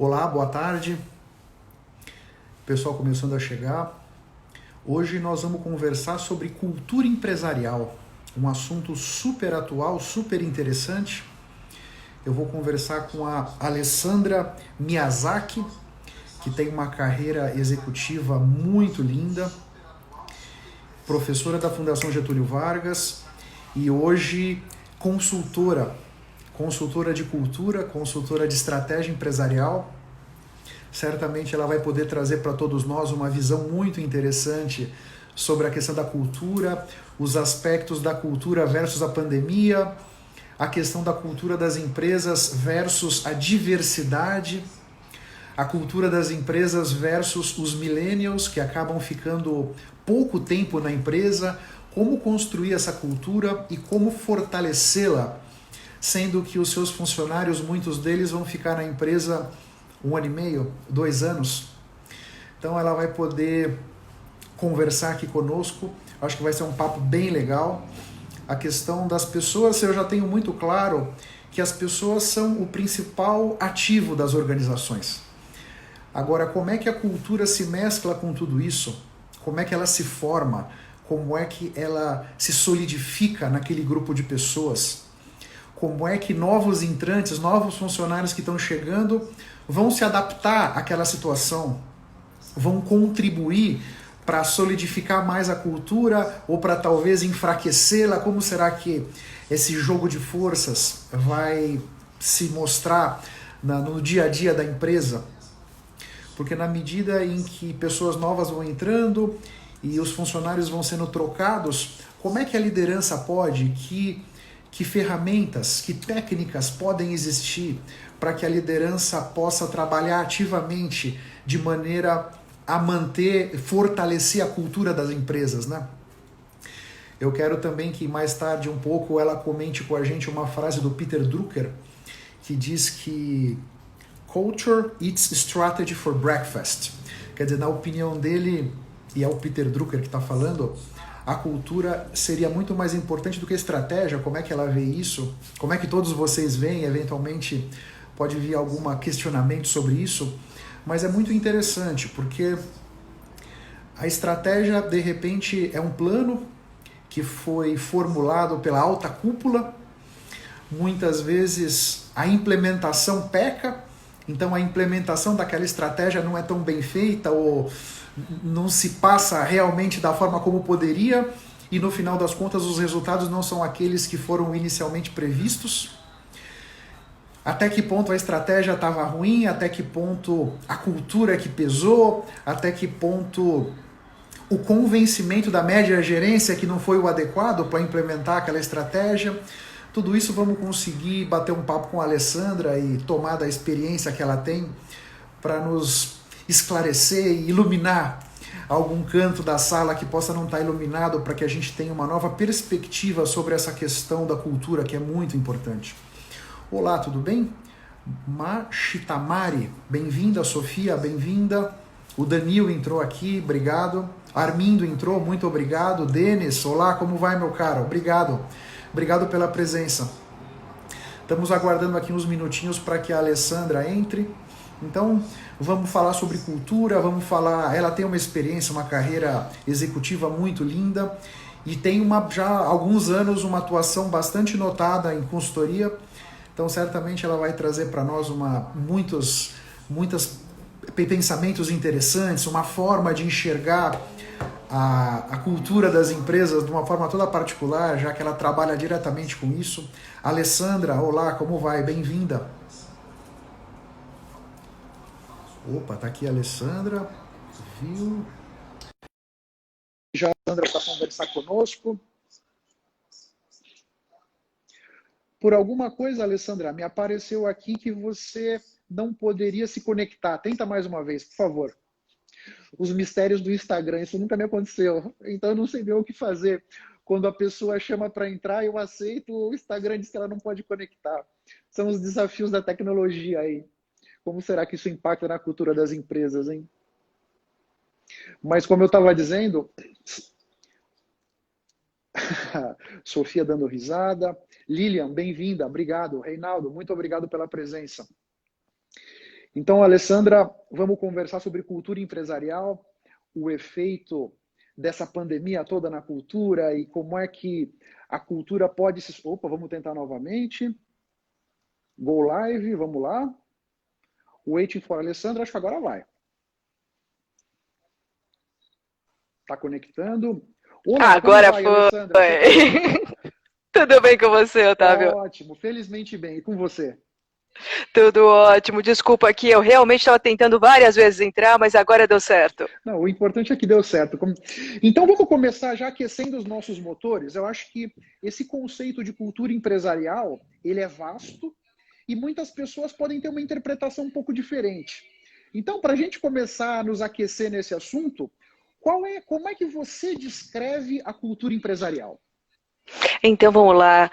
Olá, boa tarde. Pessoal começando a chegar. Hoje nós vamos conversar sobre cultura empresarial, um assunto super atual, super interessante. Eu vou conversar com a Alessandra Miyazaki, que tem uma carreira executiva muito linda, professora da Fundação Getúlio Vargas e hoje consultora de cultura, consultora de estratégia empresarial. Certamente ela vai poder trazer para todos nós uma visão muito interessante sobre a questão da cultura, os aspectos da cultura versus a pandemia, a questão da cultura das empresas versus a diversidade, a cultura das empresas versus os millennials que acabam ficando pouco tempo na empresa, como construir essa cultura e como fortalecê-la, sendo que os seus funcionários, muitos deles vão ficar na empresa 1 ano e meio, 2 anos. Então ela vai poder conversar aqui conosco. Acho que vai ser um papo bem legal. A questão das pessoas, eu já tenho muito claro que as pessoas são o principal ativo das organizações. Agora, como é que a cultura se mescla com tudo isso? Como é que ela se forma? Como é que ela se solidifica naquele grupo de pessoas? Como é que novos entrantes, novos funcionários que estão chegando vão se adaptar àquela situação, vão contribuir para solidificar mais a cultura ou para talvez enfraquecê-la? Como será que esse jogo de forças vai se mostrar no dia a dia da empresa? Porque na medida em que pessoas novas vão entrando e os funcionários vão sendo trocados, como é que a liderança pode, que ferramentas, que técnicas podem existir para que a liderança possa trabalhar ativamente de maneira a manter, fortalecer a cultura das empresas, né? Eu quero também que mais tarde um pouco ela comente com a gente uma frase do Peter Drucker, que diz que culture eats strategy for breakfast. Quer dizer, na opinião dele, e é o Peter Drucker que está falando, a cultura seria muito mais importante do que a estratégia. Como é que ela vê isso? Como é que todos vocês veem? Eventualmente pode vir algum questionamento sobre isso, mas é muito interessante, porque a estratégia, de repente, é um plano que foi formulado pela alta cúpula. Muitas vezes a implementação peca, então a implementação daquela estratégia não é tão bem feita ou não se passa realmente da forma como poderia e no final das contas os resultados não são aqueles que foram inicialmente previstos. Até que ponto a estratégia estava ruim, até que ponto a cultura que pesou, até que ponto o convencimento da média gerência que não foi o adequado para implementar aquela estratégia. Tudo isso vamos conseguir bater um papo com a Alessandra e tomar da experiência que ela tem para nos esclarecer e iluminar algum canto da sala que possa não estar iluminado, para que a gente tenha uma nova perspectiva sobre essa questão da cultura, que é muito importante. Olá, tudo bem? Machitamari, bem-vinda. Sofia, bem-vinda. O Danil entrou aqui, obrigado. Armindo entrou, muito obrigado. Denis, olá, como vai, meu caro? Obrigado. Obrigado pela presença. Estamos aguardando aqui uns minutinhos para que a Alessandra entre. Então, vamos falar sobre cultura, vamos falar... Ela tem uma experiência, uma carreira executiva muito linda e tem já há alguns anos uma atuação bastante notada em consultoria. Então, certamente ela vai trazer para nós muitos pensamentos interessantes, uma forma de enxergar a cultura das empresas de uma forma toda particular, já que ela trabalha diretamente com isso. Alessandra, olá, como vai? Bem-vinda. Opa, tá aqui a Alessandra, viu? Já a Alessandra para conversar conosco. Por alguma coisa, Alessandra, me apareceu aqui que você não poderia se conectar. Tenta mais uma vez, por favor. Os mistérios do Instagram, isso nunca me aconteceu. Então eu não sei bem o que fazer. Quando a pessoa chama para entrar, eu aceito, o Instagram diz que ela não pode conectar. São os desafios da tecnologia aí. Como será que isso impacta na cultura das empresas, hein? Mas como eu estava dizendo, Sofia dando risada. Lilian, bem-vinda, obrigado. Reinaldo, muito obrigado pela presença. Então, Alessandra, vamos conversar sobre cultura empresarial, o efeito dessa pandemia toda na cultura e como é que a cultura pode se... Opa, vamos tentar novamente. Go live, vamos lá. Waiting for Alessandra, acho que agora vai. Está conectando. Olá, como Agora vai, foi. Alessandra? Você está me ouvindo? Tudo bem com você, Otávio? Ótimo, felizmente bem. E com você? Tudo ótimo. Desculpa aqui, eu realmente estava tentando várias vezes entrar, mas agora deu certo. Não, o importante é que deu certo. Então vamos começar já aquecendo os nossos motores. Eu acho que esse conceito de cultura empresarial, ele é vasto e muitas pessoas podem ter uma interpretação um pouco diferente. Então, para a gente começar a nos aquecer nesse assunto, como é que você descreve a cultura empresarial? Então vamos lá.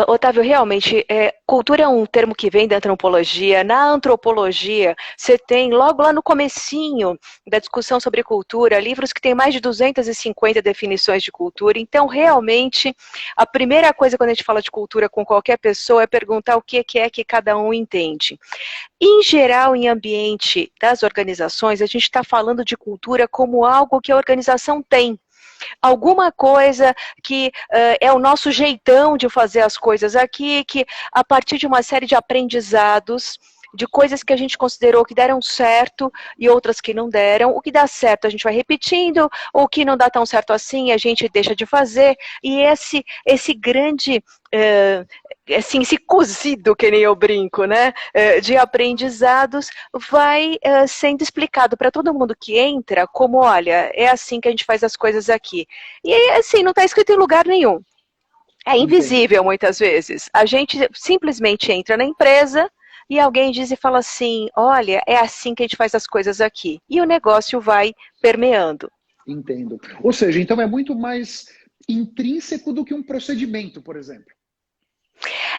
Otávio, realmente, cultura é um termo que vem da antropologia. Na antropologia, você tem, logo lá no comecinho da discussão sobre cultura, livros que têm mais de 250 definições de cultura. Então, realmente, a primeira coisa quando a gente fala de cultura com qualquer pessoa é perguntar o que é que cada um entende. Em geral, em ambiente das organizações, a gente está falando de cultura como algo que a organização tem. Alguma coisa que é o nosso jeitão de fazer as coisas aqui, que a partir de uma série de aprendizados, de coisas que a gente considerou que deram certo e outras que não deram. O que dá certo a gente vai repetindo, o que não dá tão certo assim a gente deixa de fazer. E esse grande, assim, esse cozido, que nem eu brinco, né, de aprendizados, vai sendo explicado para todo mundo que entra como, olha, é assim que a gente faz as coisas aqui. E assim, não está escrito em lugar nenhum. É Entendo. invisível muitas vezes. A gente simplesmente entra na empresa e alguém diz e fala assim, olha, é assim que a gente faz as coisas aqui. E o negócio vai permeando. Entendo. Ou seja, então é muito mais intrínseco do que um procedimento, por exemplo.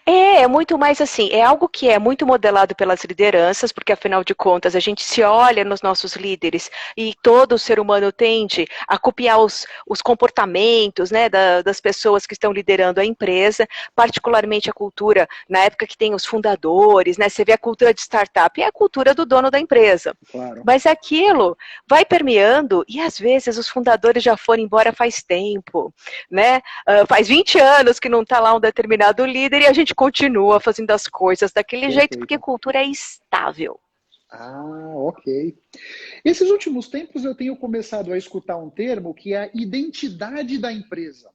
É muito mais assim, é algo que é muito modelado pelas lideranças, porque afinal de contas a gente se olha nos nossos líderes e todo ser humano tende a copiar os comportamentos, né, das pessoas que estão liderando a empresa, particularmente a cultura, na época que tem os fundadores, né, você vê a cultura de startup, é a cultura do dono da empresa. Claro. Mas aquilo vai permeando e às vezes os fundadores já foram embora faz tempo, né? Faz 20 anos que não está lá um determinado líder e a gente continua fazendo as coisas daquele jeito porque Perfeito. cultura é estável. Ah, ok. Esses últimos tempos eu tenho começado a escutar um termo que é a identidade da empresa.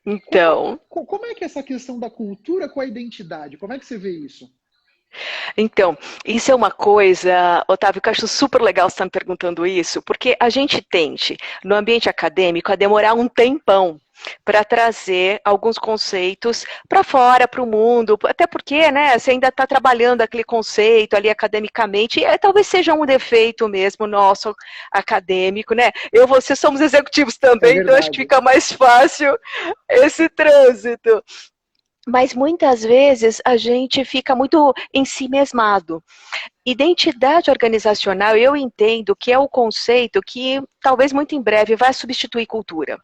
Então, Como é que é essa questão da cultura com a identidade? Como é que você vê isso? Então, isso é uma coisa, Otávio, que eu acho super legal você estar me perguntando isso, porque a gente tende, no ambiente acadêmico, a demorar um tempão para trazer alguns conceitos para fora, para o mundo, até porque, né, você ainda está trabalhando aquele conceito ali academicamente, e talvez seja um defeito mesmo nosso acadêmico, né? Eu e você somos executivos É também, então acho que verdade. fica mais fácil esse trânsito. Mas muitas vezes a gente fica muito ensimesmado. Identidade organizacional, eu entendo que é o conceito que talvez muito em breve vai substituir cultura.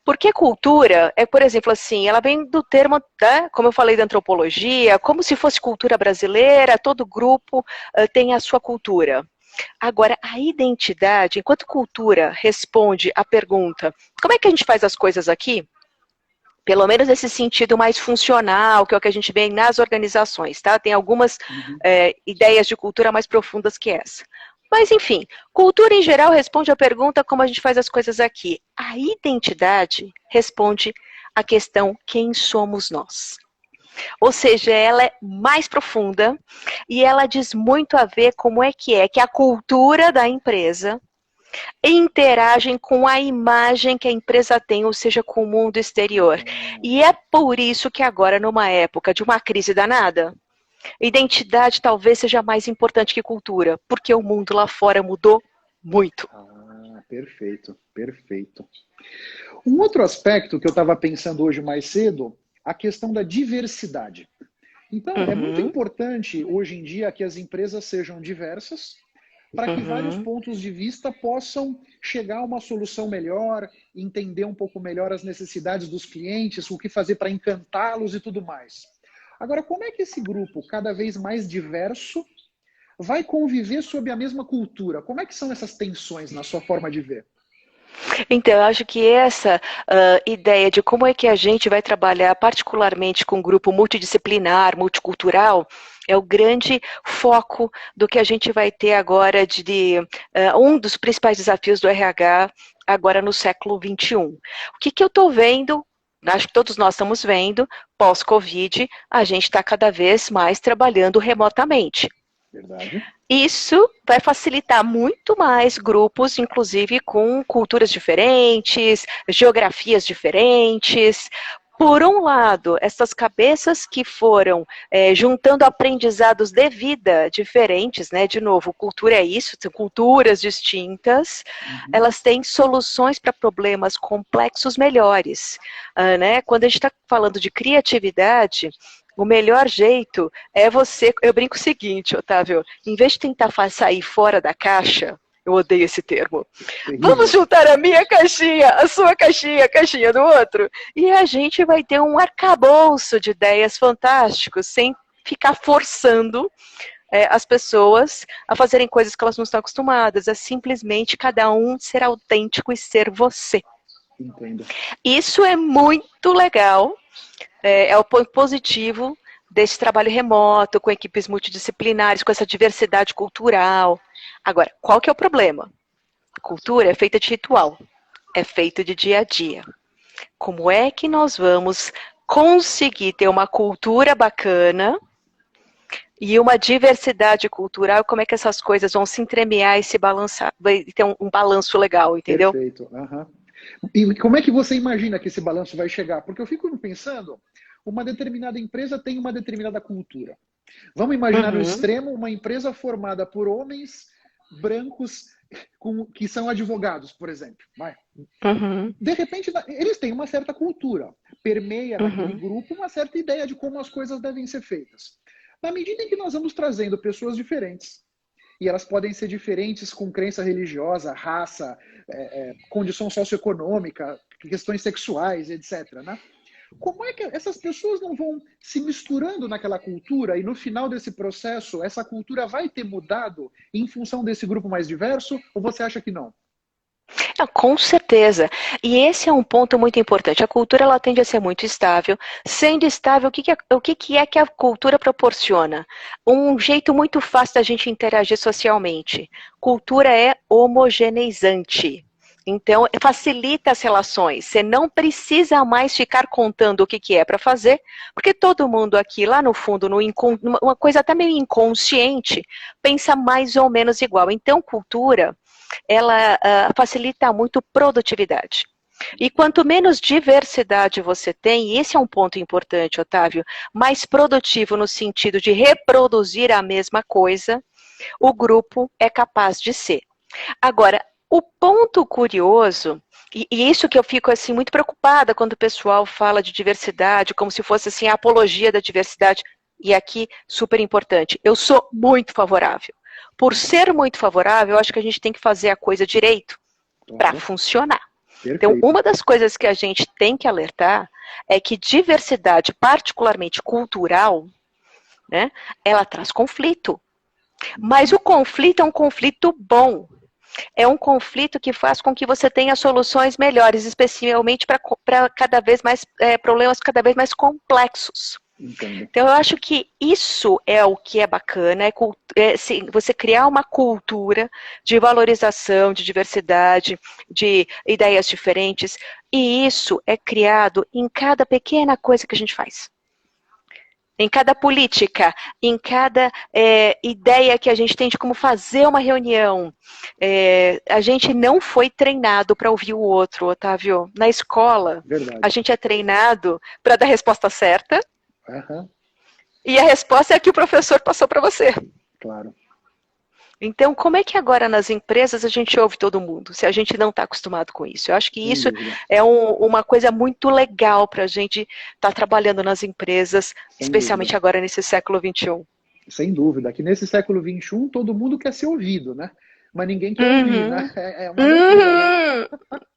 Porque cultura é, por exemplo, assim, ela vem do termo, né, como eu falei da antropologia, como se fosse cultura brasileira, todo grupo tem a sua cultura. Agora, a identidade, enquanto cultura responde à pergunta, como é que a gente faz as coisas aqui? Pelo menos nesse sentido mais funcional, que é o que a gente vê nas organizações, tá? Tem algumas Uhum. ideias de cultura mais profundas que essa. Mas, enfim, cultura em geral responde à pergunta como a gente faz as coisas aqui. A identidade responde à questão quem somos nós. Ou seja, ela é mais profunda e ela diz muito a ver como é que a cultura da empresa interagem com a imagem que a empresa tem, ou seja, com o mundo exterior. Ah, E é por isso que agora, numa época de uma crise danada, identidade talvez seja mais importante que cultura, porque o mundo lá fora mudou muito. perfeito, perfeito. Um outro aspecto que eu estava pensando hoje mais cedo, a questão da diversidade. Então, é muito Uhum, importante hoje em dia que as empresas sejam diversas, para que vários uhum. pontos de vista possam chegar a uma solução melhor, entender um pouco melhor as necessidades dos clientes, o que fazer para encantá-los e tudo mais. Agora, como é que esse grupo, cada vez mais diverso, vai conviver sob a mesma cultura? Como é que são essas tensões na sua forma de ver? Então, eu acho que essa ideia de como é que a gente vai trabalhar particularmente com um grupo multidisciplinar, multicultural, é o grande foco do que a gente vai ter agora um dos principais desafios do RH agora no século XXI. O que eu estou vendo, acho que todos nós estamos vendo, pós-Covid, a gente está cada vez mais trabalhando remotamente. Verdade. Isso vai facilitar muito mais grupos, inclusive com culturas diferentes, geografias diferentes. Por um lado, essas cabeças que foram juntando aprendizados de vida diferentes, né? De novo, cultura é isso, são culturas distintas, elas têm soluções para problemas complexos melhores. Né? Quando a gente está falando de criatividade, o melhor jeito é você. Eu brinco o seguinte, Otávio, em vez de tentar sair fora da caixa, eu odeio esse termo. Vamos juntar a minha caixinha, a sua caixinha, a caixinha do outro, e a gente vai ter um arcabouço de ideias fantásticos, sem ficar forçando as pessoas a fazerem coisas que elas não estão acostumadas. É simplesmente cada um ser autêntico e ser você. Entendo. Isso é muito legal. É o ponto positivo desse trabalho remoto, com equipes multidisciplinares, com essa diversidade cultural. Agora, qual que é o problema? Cultura é feita de ritual, é feita de dia a dia. Como é que nós vamos conseguir ter uma cultura bacana e uma diversidade cultural? Como é que essas coisas vão se entremear e se balançar, vai ter um balanço legal, entendeu? Perfeito. E como é que você imagina que esse balanço vai chegar? Porque eu fico pensando, uma determinada empresa tem uma determinada cultura. Vamos imaginar no extremo uma empresa formada por homens brancos que são advogados, por exemplo. De repente, eles têm uma certa cultura. Permeia naquele grupo uma certa ideia de como as coisas devem ser feitas. Na medida em que nós vamos trazendo pessoas diferentes, e elas podem ser diferentes com crença religiosa, raça, condição socioeconômica, questões sexuais, etc. Né? Como é que essas pessoas não vão se misturando naquela cultura e no final desse processo essa cultura vai ter mudado em função desse grupo mais diverso? Ou você acha que não? Com certeza. E esse é um ponto muito importante. A cultura ela tende a ser muito estável. Sendo estável, o que é que a cultura proporciona? Um jeito muito fácil da gente interagir socialmente. Cultura é homogeneizante. Então, facilita as relações. Você não precisa mais ficar contando o que é para fazer, porque todo mundo aqui, lá no fundo, uma coisa até meio inconsciente, pensa mais ou menos igual. Então, cultura ela facilita muito produtividade. E quanto menos diversidade você tem, e esse é um ponto importante, Otávio, mais produtivo no sentido de reproduzir a mesma coisa, o grupo é capaz de ser. Agora, o ponto curioso, e isso que eu fico assim muito preocupada quando o pessoal fala de diversidade, como se fosse assim a apologia da diversidade, e aqui super importante, eu sou muito favorável. Por ser muito favorável, eu acho que a gente tem que fazer a coisa direito para funcionar. Perfeito. Então, uma das coisas que a gente tem que alertar é que diversidade, particularmente cultural, né, ela traz conflito. Mas o conflito é um conflito bom. É um conflito que faz com que você tenha soluções melhores, especialmente para cada vez mais problemas cada vez mais complexos. Entendo. Então, eu acho que isso é o que é bacana, você criar uma cultura de valorização, de diversidade, de ideias diferentes, e isso é criado em cada pequena coisa que a gente faz. Em cada política, em cada ideia que a gente tem de como fazer uma reunião. A gente não foi treinado para ouvir o outro, Otávio. Na escola, a gente é treinado para dar a resposta certa, e a resposta é a que o professor passou para você. Claro. Então, como é que agora nas empresas a gente ouve todo mundo, se a gente não está acostumado com isso? Eu acho que isso é uma coisa muito legal para a gente estar trabalhando nas empresas, especialmente agora nesse século XXI. Sem dúvida, que nesse século XXI todo mundo quer ser ouvido, né? Mas ninguém quer ouvir, né? É uma loucura,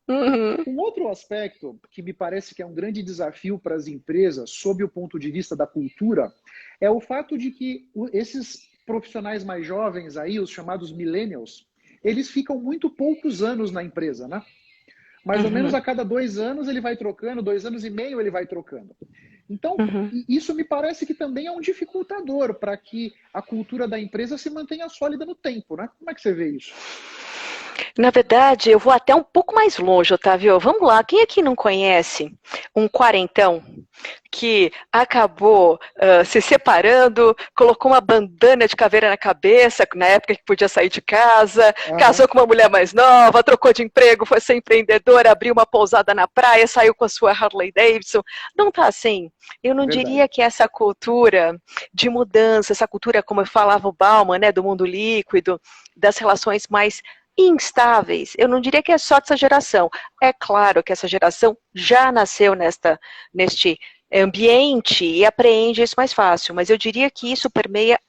né? Um outro aspecto que me parece que é um grande desafio para as empresas, sob o ponto de vista da cultura, é o fato de que esses profissionais mais jovens aí, os chamados millennials, eles ficam muito poucos anos na empresa, né? Mais ou menos a cada 2 anos ele vai trocando, 2 anos e meio ele vai trocando. Então, isso me parece que também é um dificultador para que a cultura da empresa se mantenha sólida no tempo, né? Como é que você vê isso? Na verdade, eu vou até um pouco mais longe, Otávio. Vamos lá, quem aqui não conhece um quarentão que acabou se separando, colocou uma bandana de caveira na cabeça, na época que podia sair de casa, casou com uma mulher mais nova, trocou de emprego, foi ser empreendedor, abriu uma pousada na praia, saiu com a sua Harley Davidson. Não tá assim. Eu não diria que essa cultura de mudança, essa cultura, como eu falava o Bauman, né, do mundo líquido, das relações mais instáveis, eu não diria que é só dessa geração. É claro que essa geração já nasceu neste ambiente e apreende isso mais fácil, mas eu diria que isso permeia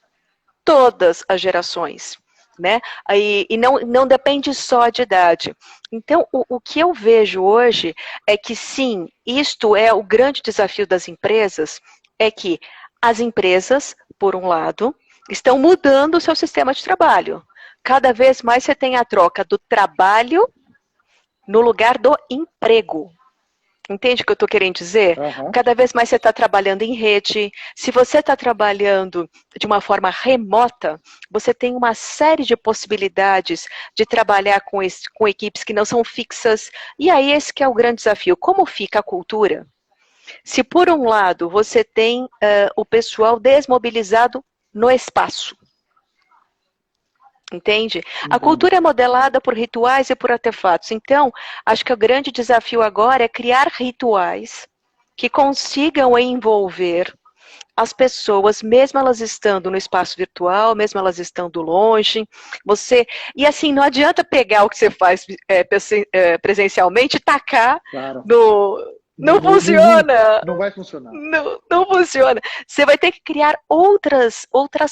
todas as gerações, né? E não depende só de idade. Então, o que eu vejo hoje é que sim, isto é o grande desafio das empresas, é que as empresas, por um lado, estão mudando o seu sistema de trabalho. Cada vez mais você tem a troca do trabalho no lugar do emprego. Entende o que eu estou querendo dizer? Cada vez mais você está trabalhando em rede. Se você está trabalhando de uma forma remota, você tem uma série de possibilidades de trabalhar com equipes que não são fixas. E aí esse que é o grande desafio. Como fica a cultura? Se por um lado você tem o pessoal desmobilizado no espaço, entende? A cultura é modelada por rituais e por artefatos. Então, acho que o grande desafio agora é criar rituais que consigam envolver as pessoas, mesmo elas estando no espaço virtual, mesmo elas estando longe. E assim, não adianta pegar o que você faz presencialmente e tacar Não funciona! Não vai funcionar. Não funciona. Você vai ter que criar outras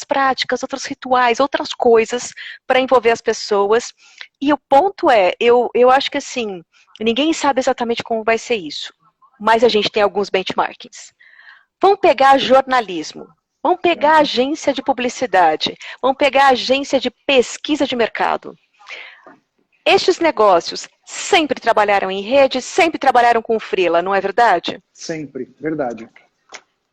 práticas, outros rituais, outras coisas para envolver as pessoas. E o ponto é, eu acho que assim, ninguém sabe exatamente como vai ser isso. Mas a gente tem alguns benchmarkings. Vamos pegar jornalismo. Vamos pegar agência de publicidade. Vamos pegar agência de pesquisa de mercado. Estes negócios sempre trabalharam em rede, sempre trabalharam com freela, não é verdade? Sempre, verdade.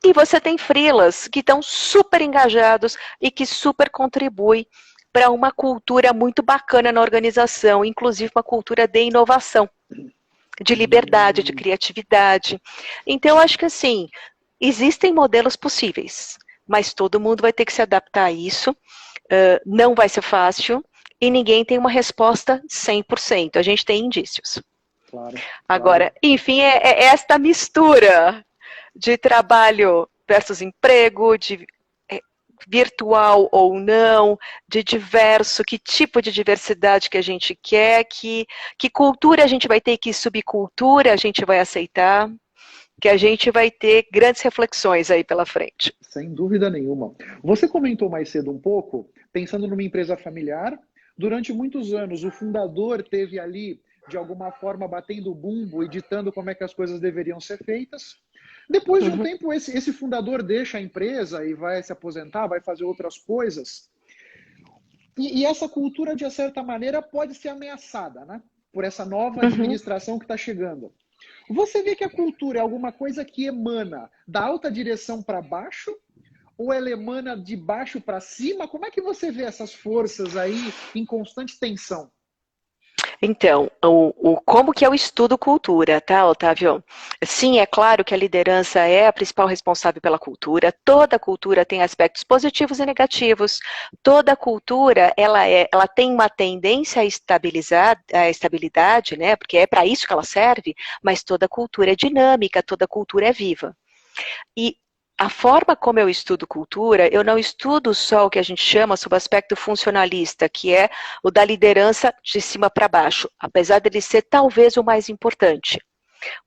E você tem freelas que estão super engajados e que super contribuem para uma cultura muito bacana na organização, inclusive uma cultura de inovação, de liberdade, de criatividade. Então, eu acho que assim, existem modelos possíveis, mas todo mundo vai ter que se adaptar a isso, não vai ser fácil, e ninguém tem uma resposta 100%. A gente tem indícios. Claro. Agora, enfim, é esta mistura de trabalho versus emprego, de virtual ou não, de diverso, que tipo de diversidade que a gente quer, que cultura a gente vai ter, que subcultura a gente vai aceitar, que a gente vai ter grandes reflexões aí pela frente. Sem dúvida nenhuma. Você comentou mais cedo um pouco, pensando numa empresa familiar. Durante muitos anos, o fundador teve ali, de alguma forma, batendo o bumbo e ditando como é que as coisas deveriam ser feitas. Depois de um tempo, esse fundador deixa a empresa e vai se aposentar, vai fazer outras coisas. E essa cultura, de certa maneira, pode ser ameaçada, né? Por essa nova administração que está chegando. Você vê que a cultura é alguma coisa que emana da alta direção para baixo? Ou ela emana de baixo para cima? Como é que você vê essas forças aí em constante tensão? Então, como que eu estudo cultura, tá, Otávio? Sim, é claro que a liderança é a principal responsável pela cultura. Toda cultura tem aspectos positivos e negativos. Toda cultura, ela tem uma tendência a estabilidade, né? Porque é para isso que ela serve, mas toda cultura é dinâmica, toda cultura é viva. E a forma como eu estudo cultura, eu não estudo só o que a gente chama sob o aspecto funcionalista, que é o da liderança de cima para baixo, apesar dele ser talvez o mais importante.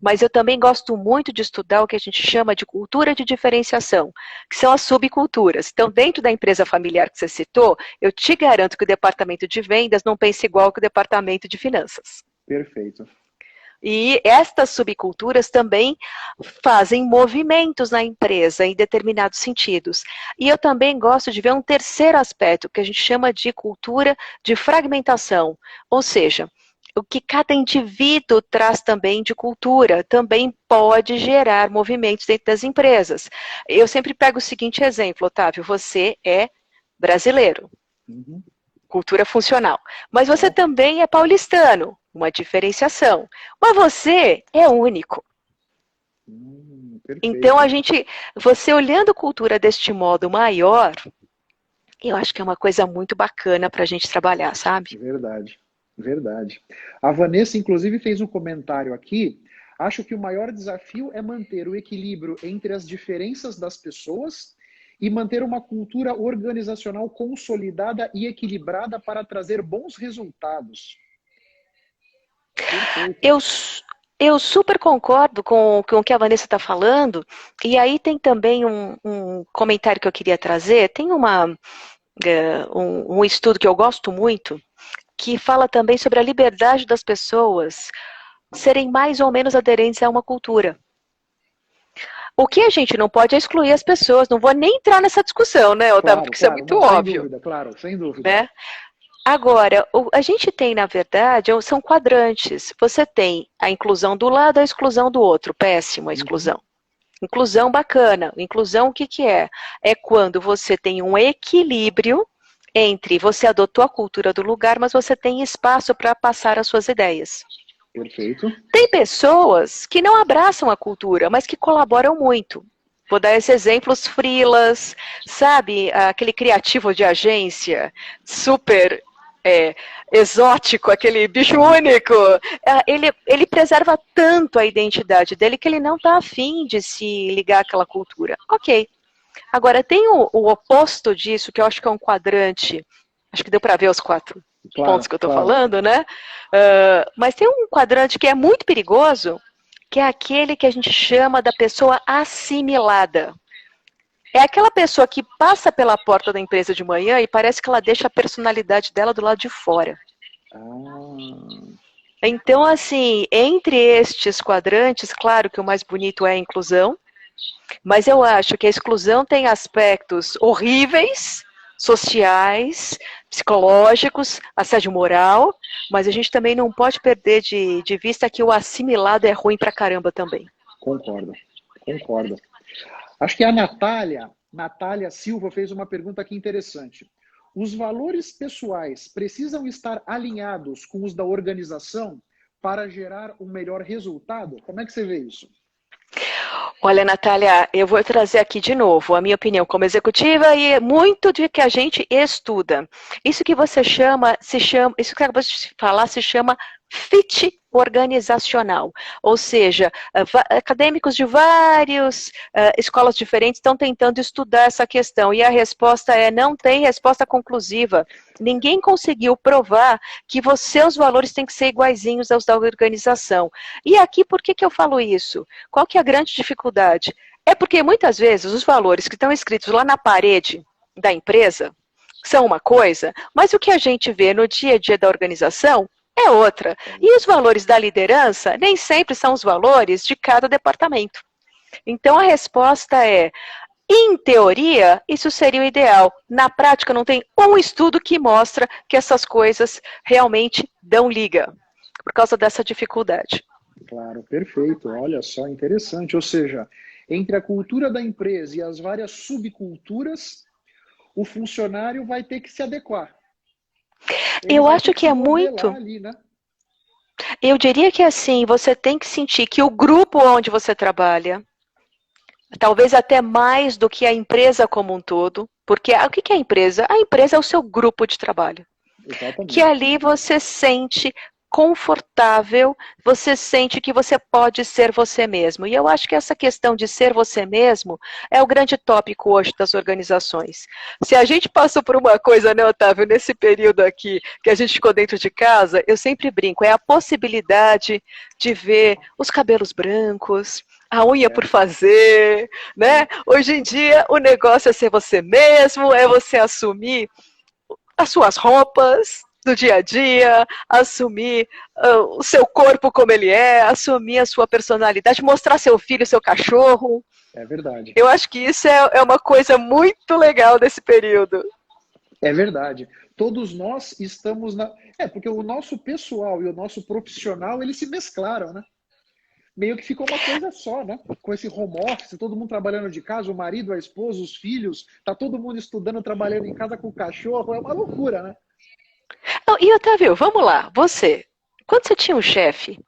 Mas eu também gosto muito de estudar o que a gente chama de cultura de diferenciação, que são as subculturas. Então, dentro da empresa familiar que você citou, eu te garanto que o departamento de vendas não pensa igual que o departamento de finanças. Perfeito. E estas subculturas também fazem movimentos na empresa em determinados sentidos. E eu também gosto de ver um terceiro aspecto, que a gente chama de cultura de fragmentação, ou seja, o que cada indivíduo traz também de cultura também pode gerar movimentos dentro das empresas. Eu sempre pego o seguinte exemplo, Otávio, você é brasileiro, cultura funcional, mas você também é paulistano, uma diferenciação, mas você é único. Então você olhando cultura deste modo maior, eu acho que é uma coisa muito bacana para a gente trabalhar, sabe? Verdade. Verdade. A Vanessa, inclusive, fez um comentário aqui. Acho que o maior desafio é manter o equilíbrio entre as diferenças das pessoas e manter uma cultura organizacional consolidada e equilibrada para trazer bons resultados. Eu super concordo com o que a Vanessa está falando. E aí tem também um comentário que eu queria trazer. Tem um estudo que eu gosto muito, que fala também sobre a liberdade das pessoas serem mais ou menos aderentes a uma cultura. O que a gente não pode é excluir as pessoas, não vou nem entrar nessa discussão, né, Otávio, porque isso é muito óbvio. Sem dúvida, claro, sem dúvida. Né? Agora, a gente tem, na verdade, são quadrantes. Você tem a inclusão do lado, a exclusão do outro. Péssimo a exclusão. Inclusão bacana. Inclusão o que é? É quando você tem um equilíbrio entre você adotou a cultura do lugar, mas você tem espaço para passar as suas ideias. Perfeito. Tem pessoas que não abraçam a cultura, mas que colaboram muito. Vou dar esse exemplo, os freelas, sabe? Aquele criativo de agência, super exótico, aquele bicho único. Ele preserva tanto a identidade dele que ele não está afim de se ligar àquela cultura. Ok. Agora, tem o oposto disso, que eu acho que é um quadrante, acho que deu para ver os 4 pontos que eu estou falando, né? Mas tem um quadrante que é muito perigoso, que é aquele que a gente chama da pessoa assimilada. É aquela pessoa que passa pela porta da empresa de manhã e parece que ela deixa a personalidade dela do lado de fora. Então, assim, entre estes quadrantes, claro que o mais bonito é a inclusão, mas eu acho que a exclusão tem aspectos horríveis, sociais, psicológicos, assédio moral, mas a gente também não pode perder de vista que o assimilado é ruim pra caramba também. Concordo. Acho que a Natália Silva fez uma pergunta aqui interessante. Os valores pessoais precisam estar alinhados com os da organização para gerar um melhor resultado? Como é que você vê isso? Olha, Natália, eu vou trazer aqui de novo a minha opinião como executiva e muito de que a gente estuda. Isso que você chama, isso que eu acabei de falar se chama fit organizacional, ou seja, acadêmicos de várias escolas diferentes estão tentando estudar essa questão e a resposta é não tem resposta conclusiva. Ninguém conseguiu provar que seus valores têm que ser iguaizinhos aos da organização. E aqui, por que eu falo isso? Qual que é a grande dificuldade? É porque muitas vezes os valores que estão escritos lá na parede da empresa são uma coisa, mas o que a gente vê no dia a dia da organização é outra. E os valores da liderança nem sempre são os valores de cada departamento. Então a resposta é, em teoria, isso seria o ideal. Na prática, não tem um estudo que mostra que essas coisas realmente dão liga, por causa dessa dificuldade. Claro, perfeito. Olha só, interessante. Ou seja, entre a cultura da empresa e as várias subculturas, o funcionário vai ter que se adequar. Eu acho que é muito... Ali, né? Eu diria que assim, você tem que sentir que o grupo onde você trabalha, talvez até mais do que a empresa como um todo, porque o que é a empresa? A empresa é o seu grupo de trabalho. Exatamente. Que ali você sente confortável, você sente que você pode ser você mesmo. E eu acho que essa questão de ser você mesmo é o grande tópico hoje das organizações. Se a gente passou por uma coisa, né, Otávio, nesse período aqui, que a gente ficou dentro de casa, eu sempre brinco, é a possibilidade de ver os cabelos brancos, a unha por fazer, né? Hoje em dia o negócio é ser você mesmo, é você assumir as suas roupas, do dia a dia, assumir o seu corpo como ele é, assumir a sua personalidade, mostrar seu filho, seu cachorro. É verdade. Eu acho que isso é uma coisa muito legal desse período. É verdade. Todos nós estamos na... porque o nosso pessoal e o nosso profissional, eles se mesclaram, né? Meio que ficou uma coisa só, né? Com esse home office, todo mundo trabalhando de casa, o marido, a esposa, os filhos, tá todo mundo estudando, trabalhando em casa com o cachorro, é uma loucura, né? E Otávio, vamos lá, quando você tinha um chefe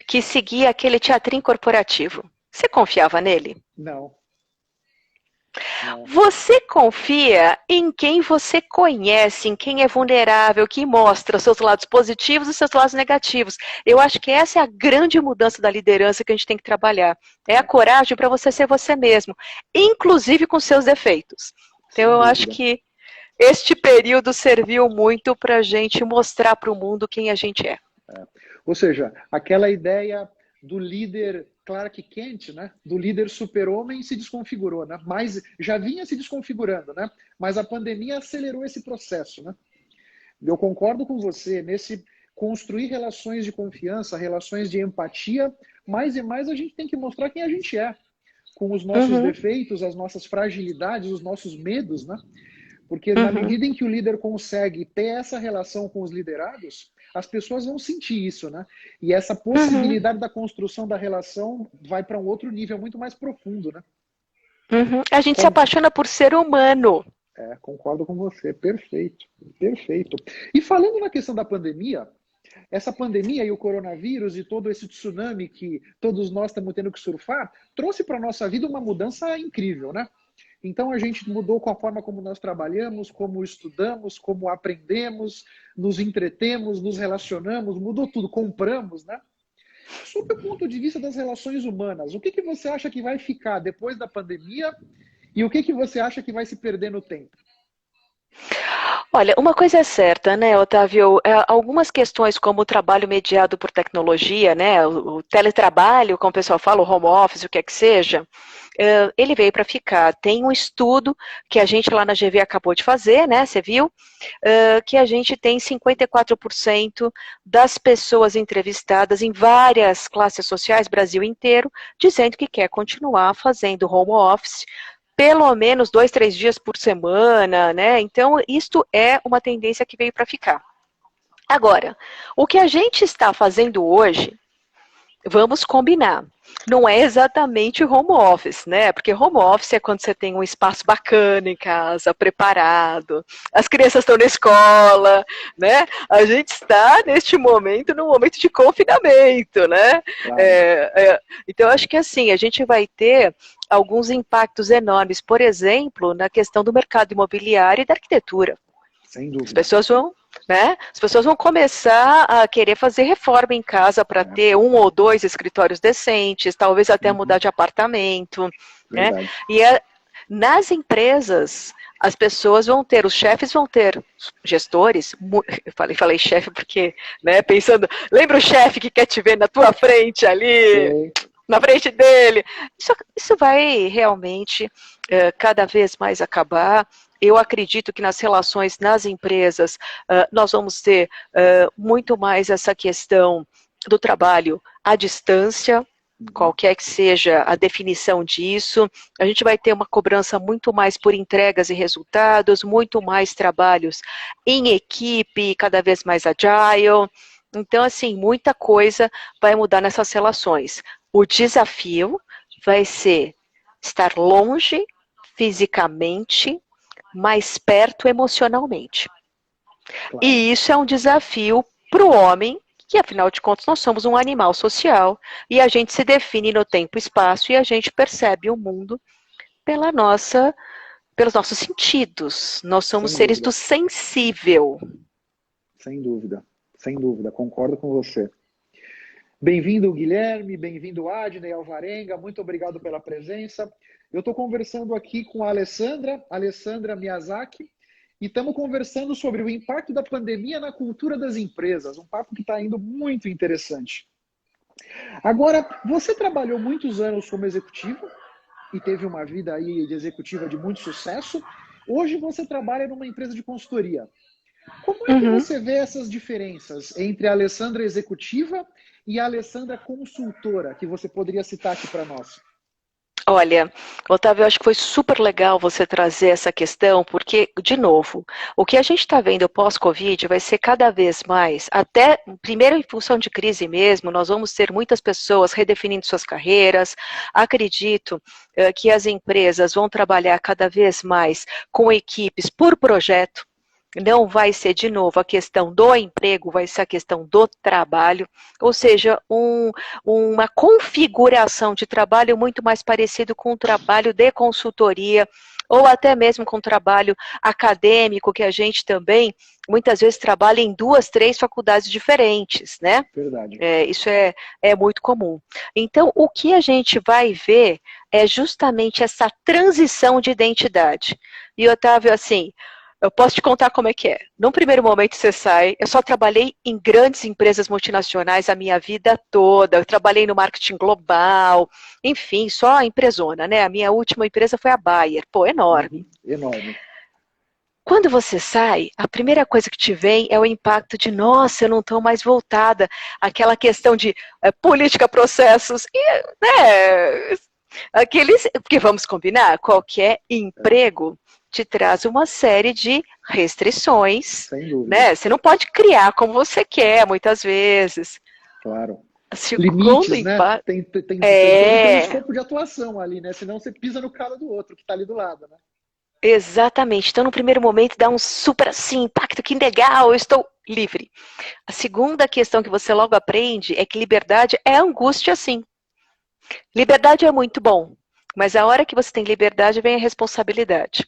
que seguia aquele teatrinho corporativo, você confiava nele? Não. Você confia em quem você conhece, em quem é vulnerável, que mostra seus lados positivos e seus lados negativos. Eu acho que essa é a grande mudança da liderança que a gente tem que trabalhar. É a coragem para você ser você mesmo, inclusive com seus defeitos. Então eu acho que este período serviu muito para a gente mostrar para o mundo quem a gente é. Ou seja, aquela ideia do líder Clark Kent, né? Do líder super-homem se desconfigurou, né? Mas já vinha se desconfigurando, né? Mas a pandemia acelerou esse processo, né? Eu concordo com você nesse construir relações de confiança, relações de empatia, mais e mais a gente tem que mostrar quem a gente é, com os nossos defeitos, as nossas fragilidades, os nossos medos, né? Porque na medida em que o líder consegue ter essa relação com os liderados, as pessoas vão sentir isso, né? E essa possibilidade da construção da relação vai para um outro nível muito mais profundo, né? A gente se apaixona por ser humano. Concordo com você. Perfeito. Perfeito. E falando na questão da pandemia, essa pandemia e o coronavírus e todo esse tsunami que todos nós estamos tendo que surfar, trouxe para a nossa vida uma mudança incrível, né? Então a gente mudou com a forma como nós trabalhamos, como estudamos, como aprendemos, nos entretemos, nos relacionamos, mudou tudo, compramos, né? Sob o ponto de vista das relações humanas, o que você acha que vai ficar depois da pandemia e o que você acha que vai se perder no tempo? Olha, uma coisa é certa, né, Otávio? Algumas questões como o trabalho mediado por tecnologia, né, o teletrabalho, como o pessoal fala, o home office, o que é que seja, ele veio para ficar. Tem um estudo que a gente lá na GV acabou de fazer, né, você viu? Que a gente tem 54% das pessoas entrevistadas em várias classes sociais, Brasil inteiro, dizendo que quer continuar fazendo home office, pelo menos 2, 3 dias por semana, né? Então, isto é uma tendência que veio para ficar. Agora, o que a gente está fazendo hoje, vamos combinar, não é exatamente home office, né? Porque home office é quando você tem um espaço bacana em casa, preparado, as crianças estão na escola, né? A gente está, neste momento, num momento de confinamento, né? Claro. Então, acho que assim, a gente vai ter alguns impactos enormes, por exemplo, na questão do mercado imobiliário e da arquitetura. Sem dúvida. As pessoas vão começar a querer fazer reforma em casa para ter 1 ou 2 escritórios decentes, talvez até mudar de apartamento. Né? E nas empresas, as pessoas vão ter, os chefes vão ter, gestores, eu falei chefe porque, né, pensando, lembra o chefe que quer te ver na tua frente ali? Na frente dele. Isso vai realmente cada vez mais acabar. Eu acredito que nas relações nas empresas nós vamos ter muito mais essa questão do trabalho à distância, qualquer que seja a definição disso. A gente vai ter uma cobrança muito mais por entregas e resultados, muito mais trabalhos em equipe, cada vez mais agile. Então, assim, muita coisa vai mudar nessas relações. O desafio vai ser estar longe fisicamente, mais perto emocionalmente. Claro. E isso é um desafio para o homem, que afinal de contas nós somos um animal social, e a gente se define no tempo e espaço, e a gente percebe o mundo pelos nossos sentidos. Nós somos seres do sensível. Sem dúvida, concordo com você. Bem-vindo, Guilherme, bem-vindo, Adnei Alvarenga, muito obrigado pela presença. Eu estou conversando aqui com a Alessandra Miyazaki, e estamos conversando sobre o impacto da pandemia na cultura das empresas, um papo que está indo muito interessante. Agora, você trabalhou muitos anos como executivo, e teve uma vida aí de executiva de muito sucesso. Hoje você trabalha numa empresa de consultoria. Como é que Uhum. você vê essas diferenças entre a Alessandra executiva e a Alessandra consultora, que você poderia citar aqui para nós? Olha, Otávio, eu acho que foi super legal você trazer essa questão, porque, de novo, o que a gente está vendo pós-Covid vai ser cada vez mais, até, primeiro em função de crise mesmo, nós vamos ter muitas pessoas redefinindo suas carreiras. Acredito que as empresas vão trabalhar cada vez mais com equipes por projeto. Não vai ser, de novo, a questão do emprego, vai ser a questão do trabalho, ou seja, uma configuração de trabalho muito mais parecido com o trabalho de consultoria, ou até mesmo com o trabalho acadêmico, que a gente também, muitas vezes, trabalha em 2, 3 faculdades diferentes, né? Verdade. Isso é muito comum. Então, o que a gente vai ver é justamente essa transição de identidade. E, Otávio, assim, eu posso te contar como é que é. Num primeiro momento você sai, eu só trabalhei em grandes empresas multinacionais a minha vida toda, eu trabalhei no marketing global, enfim, só empresona, né? A minha última empresa foi a Bayer, pô, enorme. Enorme. Quando você sai, a primeira coisa que te vem é o impacto de, nossa, eu não estou mais voltada àquela questão de política, processos, e, né, aqueles, porque vamos combinar, qualquer emprego te traz uma série de restrições, Sem dúvida. né? Você não pode criar como você quer, muitas vezes. Claro. Segundo Limites, né? impacto, Todo tem um é, escopo de atuação ali, né? Senão você pisa no calo do outro, que está ali do lado, né? exatamente. Então, no primeiro momento, dá um super assim, impacto, que legal, eu estou livre. A segunda questão que você logo aprende é que liberdade é angústia, sim. Liberdade é muito bom, mas a hora que você tem liberdade vem a responsabilidade.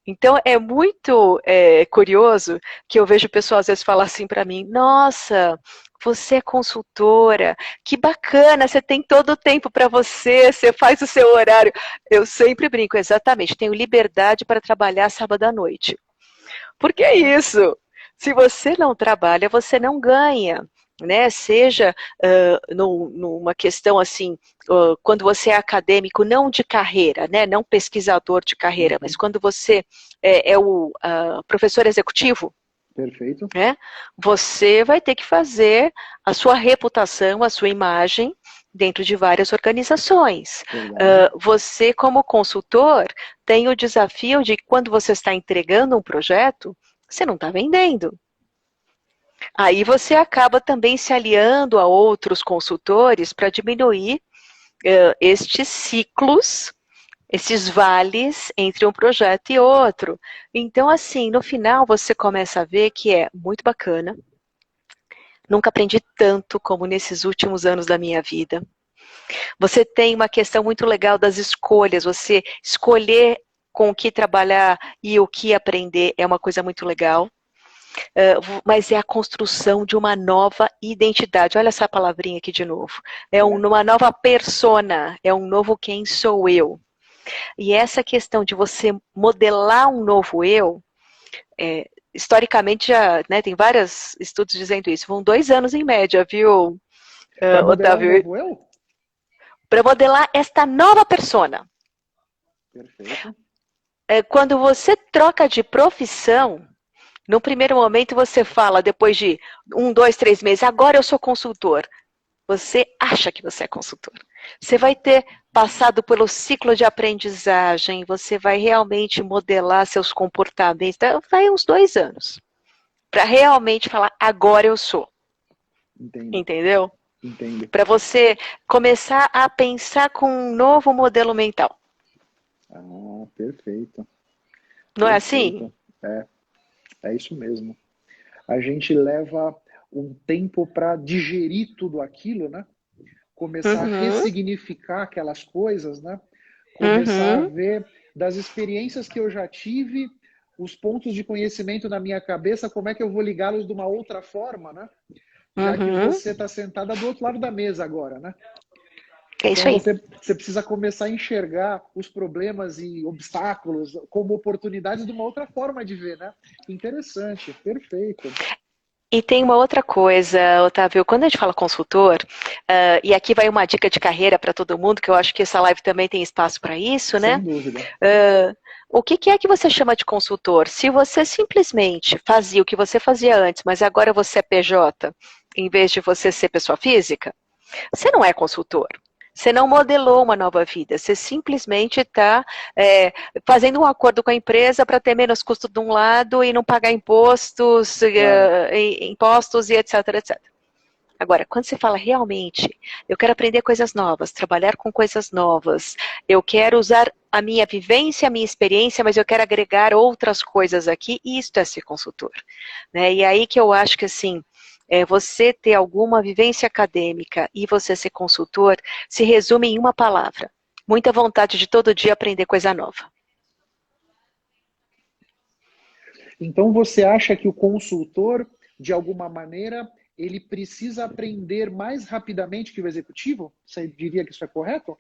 Então, é muito curioso que eu vejo pessoas às vezes falar assim para mim, nossa, você é consultora, que bacana, você tem todo o tempo para você, você faz o seu horário. Eu sempre brinco, exatamente, tenho liberdade para trabalhar sábado à noite. Porque é isso, se você não trabalha, você não ganha. Né? Seja numa questão assim, quando você é acadêmico, não de carreira, né? Não pesquisador de carreira, mas quando você é o professor executivo, Perfeito. né? Você vai ter que fazer a sua reputação, a sua imagem dentro de várias organizações. Você, como consultor, tem o desafio de quando você está entregando um projeto, você não está vendendo. Aí você acaba também se aliando a outros consultores para diminuir estes ciclos, esses vales entre um projeto e outro. Então, assim, no final você começa a ver que é muito bacana. Nunca aprendi tanto como nesses últimos anos da minha vida. Você tem uma questão muito legal das escolhas, você escolher com o que trabalhar e o que aprender é uma coisa muito legal. Mas é a construção de uma nova identidade. Olha essa palavrinha aqui de novo. É uma nova persona, é um novo quem sou eu. E essa questão de você modelar um novo eu, historicamente já, né, tem vários estudos dizendo isso. Vão 2 anos em média, viu, Para modelar um Otávio? novo eu? Para modelar esta nova persona. Perfeito. Quando você troca de profissão, no primeiro momento você fala, depois de 1, 2, 3 meses, agora eu sou consultor. Você acha que você é consultor. Você vai ter passado pelo ciclo de aprendizagem, você vai realmente modelar seus comportamentos. Então, vai uns 2 anos para realmente falar, agora eu sou. Entendo. Entendeu? Entendo. Para você começar a pensar com um novo modelo mental. Ah, perfeito. Não é assim? É isso mesmo. A gente leva um tempo para digerir tudo aquilo, né? Começar a ressignificar aquelas coisas, né? Começar a ver das experiências que eu já tive, os pontos de conhecimento na minha cabeça, como é que eu vou ligá-los de uma outra forma, né? Já que você está sentada do outro lado da mesa agora, né? É isso Então aí. você precisa começar a enxergar os problemas e obstáculos como oportunidades de uma outra forma de ver, né? Interessante, perfeito. E tem uma outra coisa, Otávio, quando a gente fala consultor, e aqui vai uma dica de carreira para todo mundo, que eu acho que essa live também tem espaço para isso, Sem né? dúvida. O que é que você chama de consultor? Se você simplesmente fazia o que você fazia antes, mas agora você é PJ, em vez de você ser pessoa física, você não é consultor. Você não modelou uma nova vida, você simplesmente está fazendo um acordo com a empresa para ter menos custo de um lado e não pagar impostos, Claro. impostos e etc, etc. Agora, quando você fala realmente, eu quero aprender coisas novas, trabalhar com coisas novas, eu quero usar a minha vivência, a minha experiência, mas eu quero agregar outras coisas aqui, e isto é ser consultor. Né? E aí que eu acho que assim, você ter alguma vivência acadêmica e você ser consultor se resume em uma palavra: muita vontade de todo dia aprender coisa nova. Então você acha que o consultor, de alguma maneira, ele precisa aprender mais rapidamente que o executivo? Você diria que isso é correto?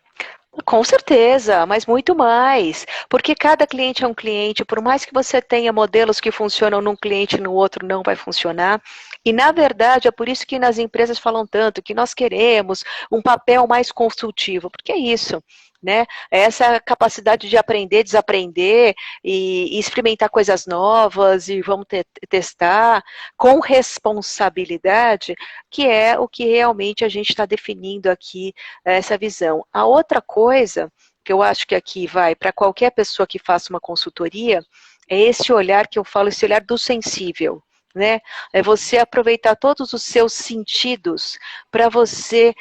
Com certeza, mas muito mais. Porque cada cliente é um cliente, por mais que você tenha modelos que funcionam num cliente e no outro não vai funcionar. E, na verdade, é por isso que nas empresas falam tanto que nós queremos um papel mais consultivo, porque é isso. Né? É essa capacidade de aprender, desaprender e experimentar coisas novas e vamos testar com responsabilidade, que é o que realmente a gente está definindo aqui, essa visão. A outra coisa, que eu acho que aqui vai para qualquer pessoa que faça uma consultoria, é esse olhar que eu falo, esse olhar do sensível. Né? É você aproveitar todos os seus sentidos para você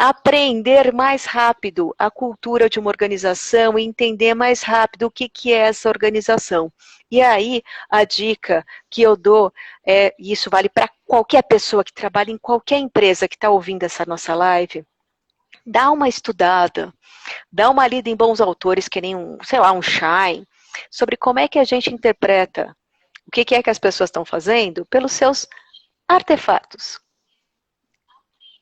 aprender mais rápido a cultura de uma organização e entender mais rápido o que é essa organização. E aí, a dica que eu dou, e isso vale para qualquer pessoa que trabalha em qualquer empresa que está ouvindo essa nossa live, dá uma estudada, dá uma lida em bons autores, que nem sei lá, um Schein, sobre como é que a gente interpreta o que é que as pessoas estão fazendo pelos seus artefatos.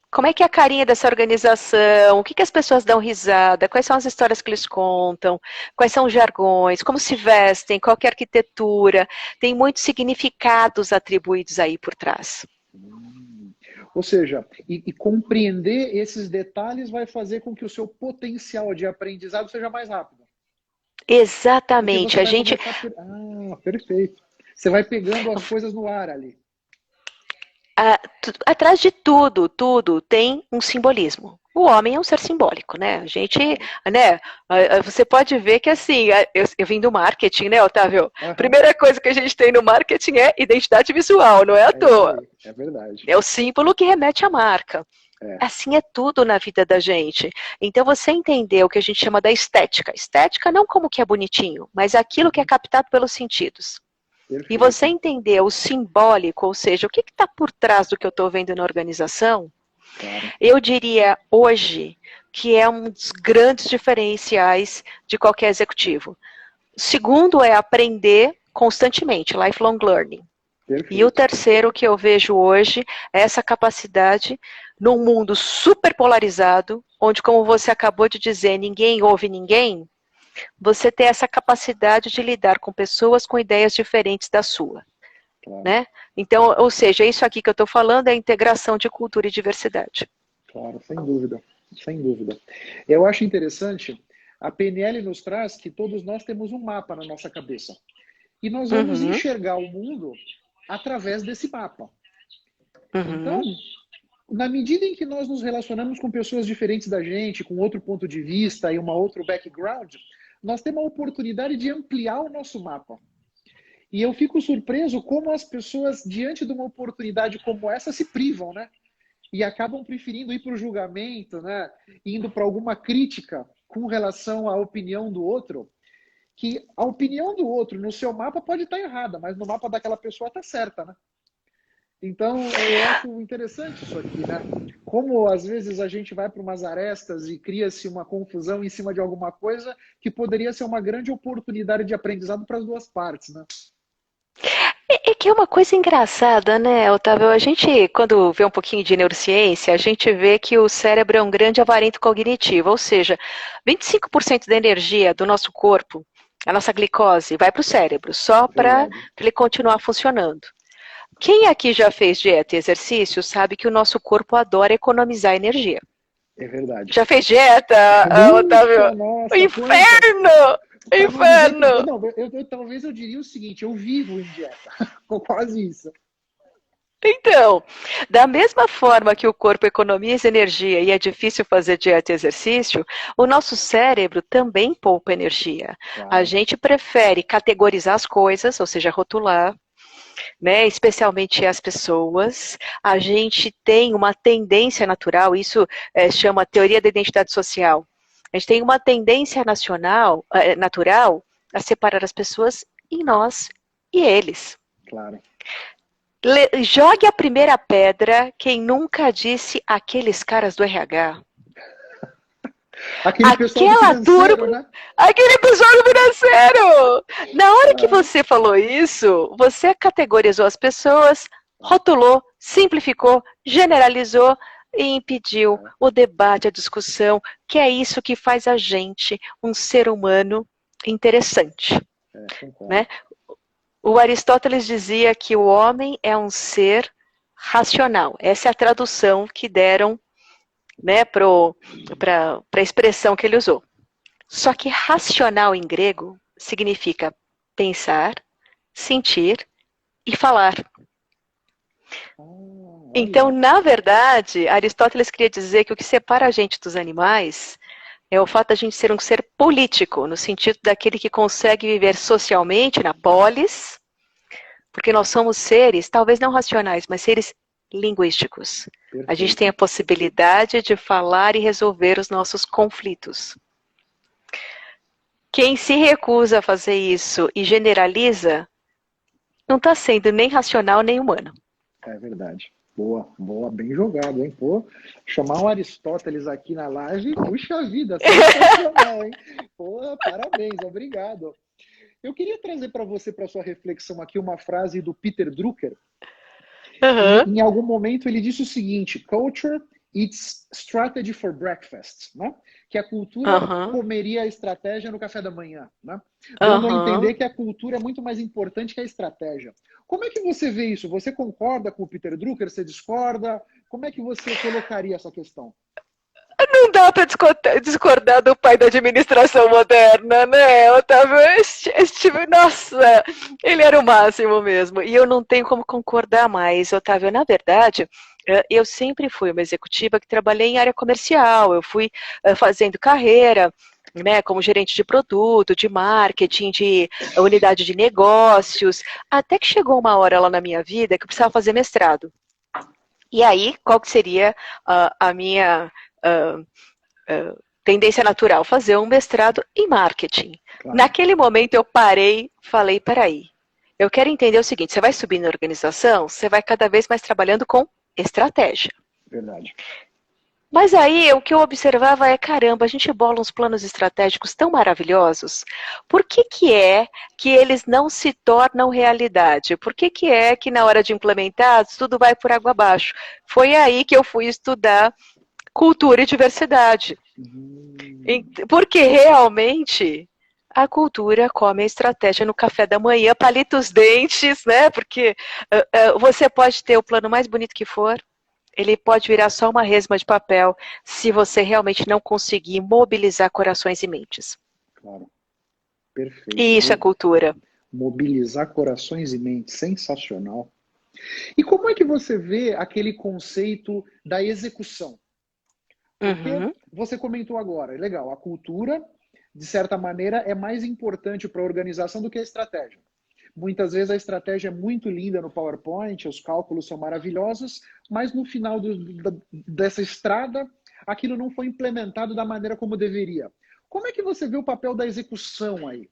Como é que é a carinha dessa organização? O que as pessoas dão risada? Quais são as histórias que eles contam? Quais são os jargões? Como se vestem? Qual que é a arquitetura? Tem muitos significados atribuídos aí por trás. Ou seja, e compreender esses detalhes vai fazer com que o seu potencial de aprendizado seja mais rápido. Exatamente. Perfeito. Você vai pegando as coisas no ar ali. Atrás de tudo tem um simbolismo. O homem é um ser simbólico, né? A gente, né? Você pode ver que assim, eu vim do marketing, né, Otávio? A primeira coisa que a gente tem no marketing é identidade visual, não é à toa. É verdade. É o símbolo que remete à marca. Assim é tudo na vida da gente. Então você entender o que a gente chama da estética. Estética não como que é bonitinho, mas aquilo que é captado pelos sentidos. Perfeito. E você entender o simbólico, ou seja, o que está por trás do que eu estou vendo na organização, claro. Eu diria hoje que é um dos grandes diferenciais de qualquer executivo. O segundo é aprender constantemente, lifelong learning. Perfeito. E o terceiro que eu vejo hoje é essa capacidade num mundo super polarizado, onde, como você acabou de dizer, ninguém ouve ninguém, você ter essa capacidade de lidar com pessoas com ideias diferentes da sua. Claro. Né? Então, ou seja, isso aqui que eu estou falando é a integração de cultura e diversidade. Claro, sem dúvida, sem dúvida. Eu acho interessante, a PNL nos traz que todos nós temos um mapa na nossa cabeça. E nós vamos enxergar o mundo através desse mapa. Então, na medida em que nós nos relacionamos com pessoas diferentes da gente, com outro ponto de vista e um outro background, nós temos a oportunidade de ampliar o nosso mapa. E eu fico surpreso como as pessoas, diante de uma oportunidade como essa, se privam, né? E acabam preferindo ir para o julgamento, né? Indo para alguma crítica com relação à opinião do outro, que a opinião do outro no seu mapa pode estar errada, mas no mapa daquela pessoa está certa, né? Então, eu acho interessante isso aqui, né? Como, às vezes, a gente vai para umas arestas e cria-se uma confusão em cima de alguma coisa que poderia ser uma grande oportunidade de aprendizado para as duas partes, né? É que é uma coisa engraçada, né, Otávio? A gente, quando vê um pouquinho de neurociência, a gente vê que o cérebro é um grande avarento cognitivo, ou seja, 25% da energia do nosso corpo, a nossa glicose, vai para o cérebro, só para ele continuar funcionando. Quem aqui já fez dieta e exercício sabe que o nosso corpo adora economizar energia. É verdade. Já fez dieta, Otávio? Nossa, Inferno! Inferno! Não, talvez eu diria o seguinte, eu vivo em dieta. Quase isso. Então, da mesma forma que o corpo economiza energia e é difícil fazer dieta e exercício, o nosso cérebro também poupa energia. Claro. A gente prefere categorizar as coisas, ou seja, rotular, né, especialmente as pessoas. A gente tem uma tendência natural, isso chama teoria da identidade social. A gente tem uma tendência natural a separar as pessoas em nós e eles. Claro. Jogue a primeira pedra quem nunca disse aqueles caras do RH. Aquele pessoal do financeiro, né? Aquele pessoal do financeiro! Na hora que você falou isso, você categorizou as pessoas, rotulou, simplificou, generalizou e impediu o debate, a discussão, que é isso que faz a gente um ser humano interessante. Né? O Aristóteles dizia que o homem é um ser racional. Essa é a tradução que deram, né, para a expressão que ele usou. Só que racional em grego significa pensar, sentir e falar. Então, na verdade, Aristóteles queria dizer que o que separa a gente dos animais é o fato de a gente ser um ser político, no sentido daquele que consegue viver socialmente na polis, porque nós somos seres, talvez não racionais, mas seres linguísticos. Perfeito. A gente tem a possibilidade de falar e resolver os nossos conflitos. Quem se recusa a fazer isso e generaliza, não está sendo nem racional nem humano. É verdade. Boa, boa, bem jogado, hein? Pô, chamar um Aristóteles aqui na live, puxa vida, sensacional, hein? Pô, parabéns, obrigado. Eu queria trazer para você, para sua reflexão aqui, uma frase do Peter Drucker. Em algum momento ele disse o seguinte: culture, it's strategy for breakfast, né? Que a cultura comeria a estratégia no café da manhã, né? Dando a entender que a cultura é muito mais importante que a estratégia. Como é que você vê isso? Você concorda com o Peter Drucker? Você discorda? Como é que você colocaria essa questão? Não dá para discordar do pai da administração moderna, né, Otávio? Nossa, ele era o máximo mesmo. E eu não tenho como concordar mais, Otávio. Na verdade, eu sempre fui uma executiva que trabalhei em área comercial. Eu fui fazendo carreira, né, como gerente de produto, de marketing, de unidade de negócios, até que chegou uma hora lá na minha vida que eu precisava fazer mestrado. E aí, qual que seria a minha tendência natural? Fazer um mestrado em marketing. Claro. Naquele momento eu parei, falei, peraí, eu quero entender o seguinte: você vai subir na organização, você vai cada vez mais trabalhando com estratégia. Verdade. Mas aí o que eu observava é, caramba, a gente bola uns planos estratégicos tão maravilhosos, por que é que eles não se tornam realidade? Por que é que na hora de implementar tudo vai por água abaixo? Foi aí que eu fui estudar cultura e diversidade. Porque realmente a cultura come a estratégia no café da manhã, palita os dentes, né? Porque você pode ter o plano mais bonito que for, ele pode virar só uma resma de papel se você realmente não conseguir mobilizar corações e mentes. Claro. Perfeito. E isso é cultura. Mobilizar corações e mentes, sensacional. E como é que você vê aquele conceito da execução? Porque você comentou agora, legal, a cultura, de certa maneira, é mais importante para a organização do que a estratégia. Muitas vezes a estratégia é muito linda no PowerPoint, os cálculos são maravilhosos, mas no final dessa estrada, aquilo não foi implementado da maneira como deveria. Como é que você vê o papel da execução aí?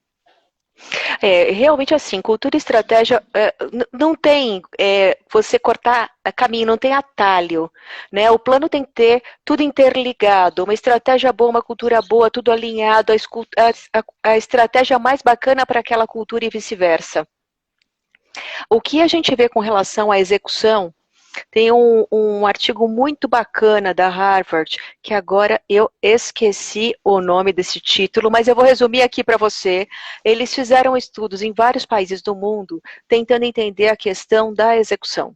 Realmente assim, cultura e estratégia não tem você cortar caminho, não tem atalho, né? O plano tem que ter tudo interligado, uma estratégia boa, uma cultura boa, tudo alinhado, a estratégia mais bacana para aquela cultura e vice-versa. O que a gente vê com relação à execução, Tem um artigo muito bacana da Harvard, que agora eu esqueci o nome desse título, mas eu vou resumir aqui para você. Eles fizeram estudos em vários países do mundo, tentando entender a questão da execução.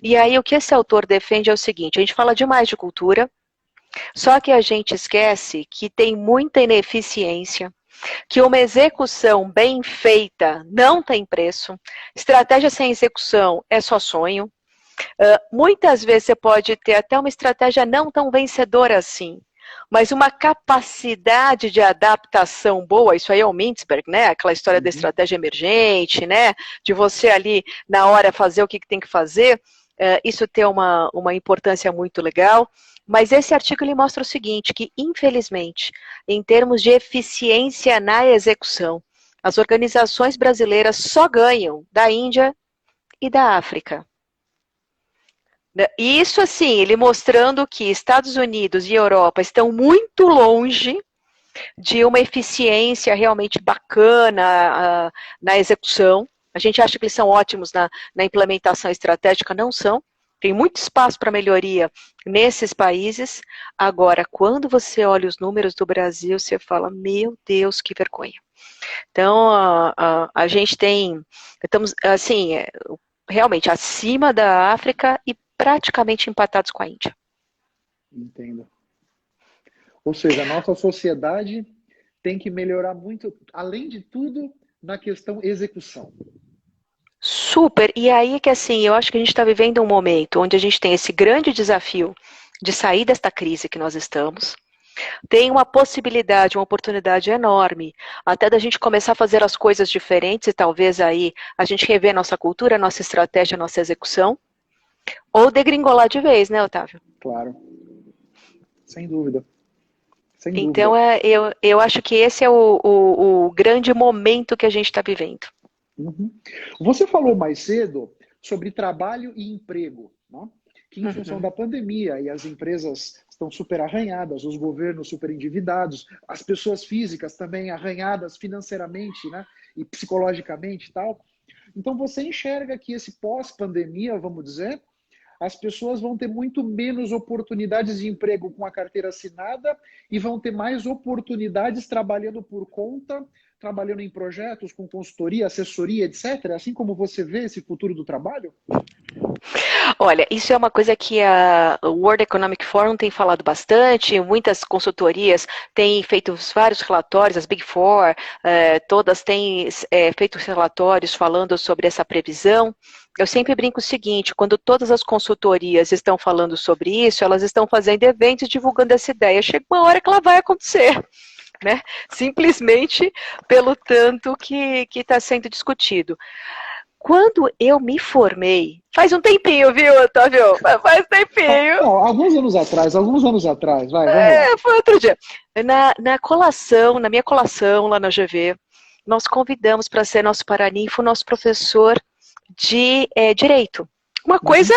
E aí o que esse autor defende é o seguinte: a gente fala demais de cultura, só que a gente esquece que tem muita ineficiência, que uma execução bem feita não tem preço, estratégia sem execução é só sonho. Muitas vezes você pode ter até uma estratégia não tão vencedora assim, mas uma capacidade de adaptação boa. Isso aí é o Mintzberg, né? Aquela história da estratégia emergente, né? De você ali, na hora, fazer o que tem que fazer. Isso tem uma importância muito legal. Mas esse artigo ele mostra o seguinte, que infelizmente, em termos de eficiência na execução, as organizações brasileiras só ganham da Índia e da África. E isso assim, ele mostrando que Estados Unidos e Europa estão muito longe de uma eficiência realmente bacana na execução. A gente acha que eles são ótimos na implementação estratégica, não são. Tem muito espaço para melhoria nesses países. Agora, quando você olha os números do Brasil, você fala, meu Deus, que vergonha. Então, a gente estamos assim, realmente acima da África e praticamente empatados com a Índia. Entendo. Ou seja, a nossa sociedade tem que melhorar muito, além de tudo, na questão execução. Super, e aí que assim, eu acho que a gente está vivendo um momento onde a gente tem esse grande desafio de sair desta crise que nós estamos, tem uma possibilidade, uma oportunidade enorme, até da gente começar a fazer as coisas diferentes e talvez aí a gente rever nossa cultura, nossa estratégia, nossa execução, ou degringolar de vez, né, Otávio? Claro, sem dúvida. Sem dúvida. Então, eu acho que esse é o grande momento que a gente está vivendo. Uhum. Você falou mais cedo sobre trabalho e emprego, né? Que em função da pandemia e as empresas estão super arranhadas, os governos super endividados, as pessoas físicas também arranhadas financeiramente, né? E psicologicamente e tal. Então você enxerga que esse pós-pandemia, vamos dizer, as pessoas vão ter muito menos oportunidades de emprego com a carteira assinada e vão ter mais oportunidades trabalhando por conta, trabalhando em projetos com consultoria, assessoria, etc. Assim como você vê esse futuro do trabalho? Olha, isso é uma coisa que o World Economic Forum tem falado bastante, muitas consultorias têm feito vários relatórios, as Big Four, todas têm feito relatórios falando sobre essa previsão. Eu sempre brinco o seguinte, quando todas as consultorias estão falando sobre isso, elas estão fazendo eventos divulgando essa ideia. Chega uma hora que ela vai acontecer, né? Simplesmente pelo tanto que está sendo discutido. Quando eu me formei, faz um tempinho, viu, Otávio? Faz tempinho. Não, alguns anos atrás, vai, vamos lá. Foi outro dia. Na minha colação lá na GV, nós convidamos para ser nosso paraninfo, nosso professor de Direito. Uma coisa,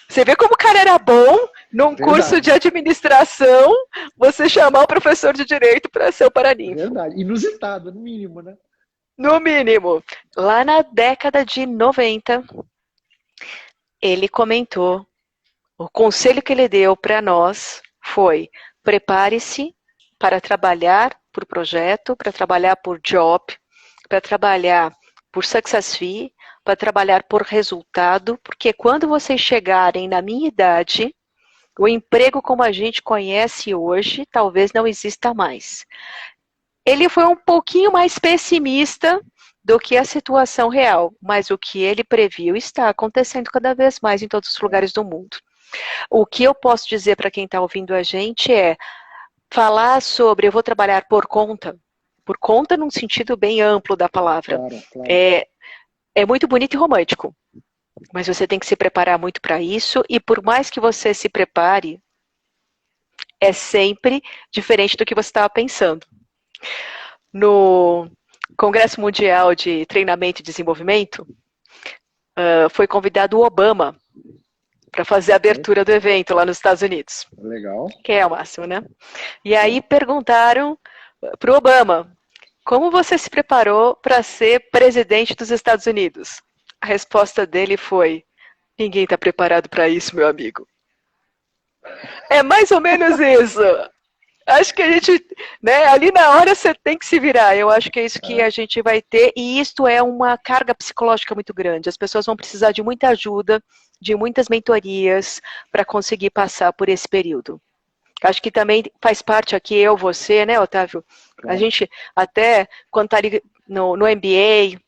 você vê como o cara era bom, num curso de administração, você chamar o professor de Direito para ser o paraninfo. Verdade, inusitado, no mínimo, né? No mínimo. Lá na década de 90, ele comentou, o conselho que ele deu para nós foi: prepare-se para trabalhar por projeto, para trabalhar por job, para trabalhar por success fee, para trabalhar por resultado, porque quando vocês chegarem na minha idade, o emprego como a gente conhece hoje talvez não exista mais. Ele foi um pouquinho mais pessimista do que a situação real, mas o que ele previu está acontecendo cada vez mais em todos os lugares do mundo. O que eu posso dizer para quem está ouvindo a gente é falar sobre eu vou trabalhar por conta num sentido bem amplo da palavra. Claro. É muito bonito e romântico, mas você tem que se preparar muito para isso, e por mais que você se prepare, é sempre diferente do que você estava pensando. No Congresso Mundial de Treinamento e Desenvolvimento, foi convidado o Obama para fazer a abertura do evento lá nos Estados Unidos. Legal. Que é o máximo, né? E aí perguntaram para o Obama: como você se preparou para ser presidente dos Estados Unidos? A resposta dele foi: Ninguém está preparado para isso, meu amigo. É mais ou menos isso. Acho que a gente, né, ali na hora você tem que se virar. Eu acho que é isso que a gente vai ter, e isto é uma carga psicológica muito grande. As pessoas vão precisar de muita ajuda, de muitas mentorias para conseguir passar por esse período. Acho que também faz parte aqui, eu, você, né, Otávio? Claro. A gente, até quando está ali no MBA,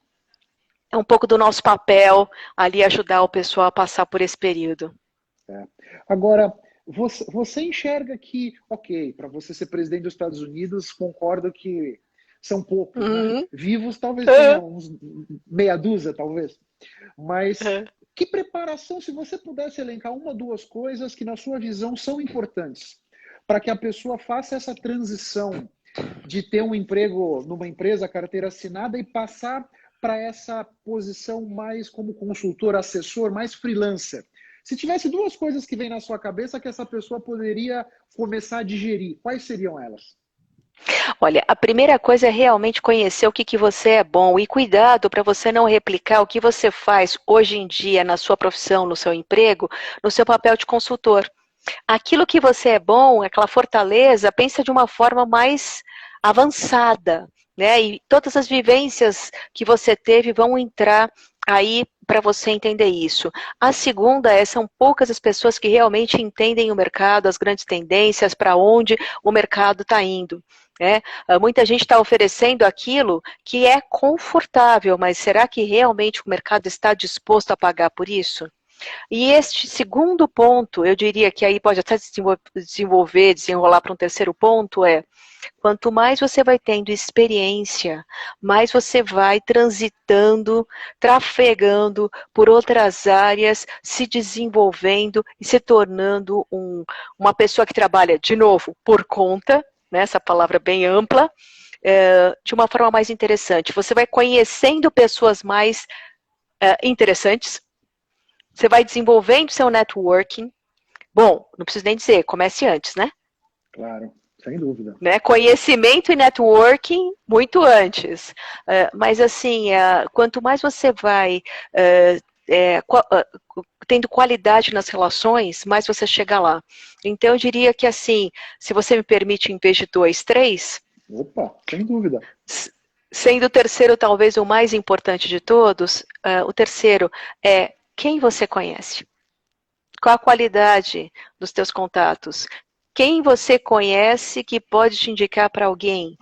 é um pouco do nosso papel ali ajudar o pessoal a passar por esse período. Agora, você enxerga que, ok, para você ser presidente dos Estados Unidos, concordo que são poucos, né? Vivos talvez tenha uns meia dúzia, talvez. Mas que preparação, se você pudesse elencar uma ou duas coisas que na sua visão são importantes para que a pessoa faça essa transição de ter um emprego numa empresa, carteira assinada, e passar para essa posição mais como consultor, assessor, mais freelancer. Se tivesse duas coisas que vêm na sua cabeça que essa pessoa poderia começar a digerir, quais seriam elas? Olha, a primeira coisa é realmente conhecer o que você é bom, e cuidado para você não replicar o que você faz hoje em dia na sua profissão, no seu emprego, no seu papel de consultor. Aquilo que você é bom, aquela fortaleza, pensa de uma forma mais avançada, né? E todas as vivências que você teve vão entrar aí para você entender isso. A segunda são poucas as pessoas que realmente entendem o mercado, as grandes tendências, para onde o mercado está indo. Né? Muita gente está oferecendo aquilo que é confortável, mas será que realmente o mercado está disposto a pagar por isso? E este segundo ponto, eu diria que aí pode até desenrolar para um terceiro ponto, quanto mais você vai tendo experiência, mais você vai transitando, trafegando por outras áreas, se desenvolvendo e se tornando uma pessoa que trabalha, de novo, por conta, né, essa palavra bem ampla, de uma forma mais interessante. Você vai conhecendo pessoas mais interessantes, você vai desenvolvendo seu networking. Bom, não preciso nem dizer, comece antes, né? Claro, sem dúvida. Né? Conhecimento e networking muito antes. Mas assim, quanto mais você vai tendo qualidade nas relações, mais você chega lá. Então eu diria que assim, se você me permite, em vez de 2, 3... Opa, sem dúvida. Sendo o terceiro talvez o mais importante de todos, o terceiro é quem você conhece. Qual a qualidade dos teus contatos? Quem você conhece que pode te indicar para alguém?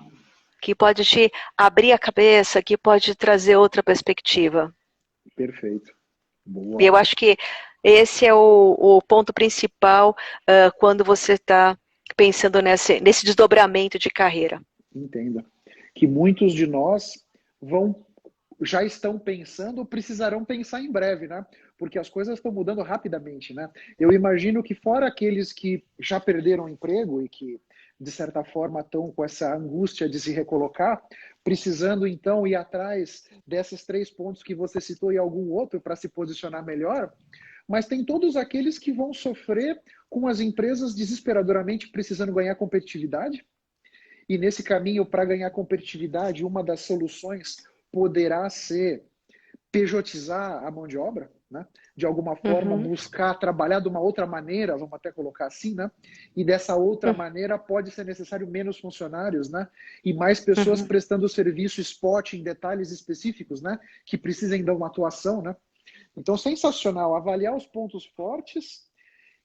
Que pode te abrir a cabeça, que pode trazer outra perspectiva? Perfeito. Boa. Eu acho que esse é o ponto principal quando você está pensando nesse desdobramento de carreira. Entenda. Que muitos de nós já estão pensando ou precisarão pensar em breve, né? Porque as coisas estão mudando rapidamente, né? Eu imagino que fora aqueles que já perderam o emprego e que, de certa forma, estão com essa angústia de se recolocar, precisando, então, ir atrás desses 3 pontos que você citou e algum outro para se posicionar melhor, mas tem todos aqueles que vão sofrer com as empresas desesperadoramente precisando ganhar competitividade. E nesse caminho, para ganhar competitividade, uma das soluções poderá ser pejotizar a mão de obra, né? De alguma forma buscar trabalhar de uma outra maneira, vamos até colocar assim, né? E dessa outra maneira pode ser necessário menos funcionários, né? E mais pessoas prestando serviço spot em detalhes específicos, né? Que precisem dar uma atuação, né? Então, sensacional. Avaliar os pontos fortes,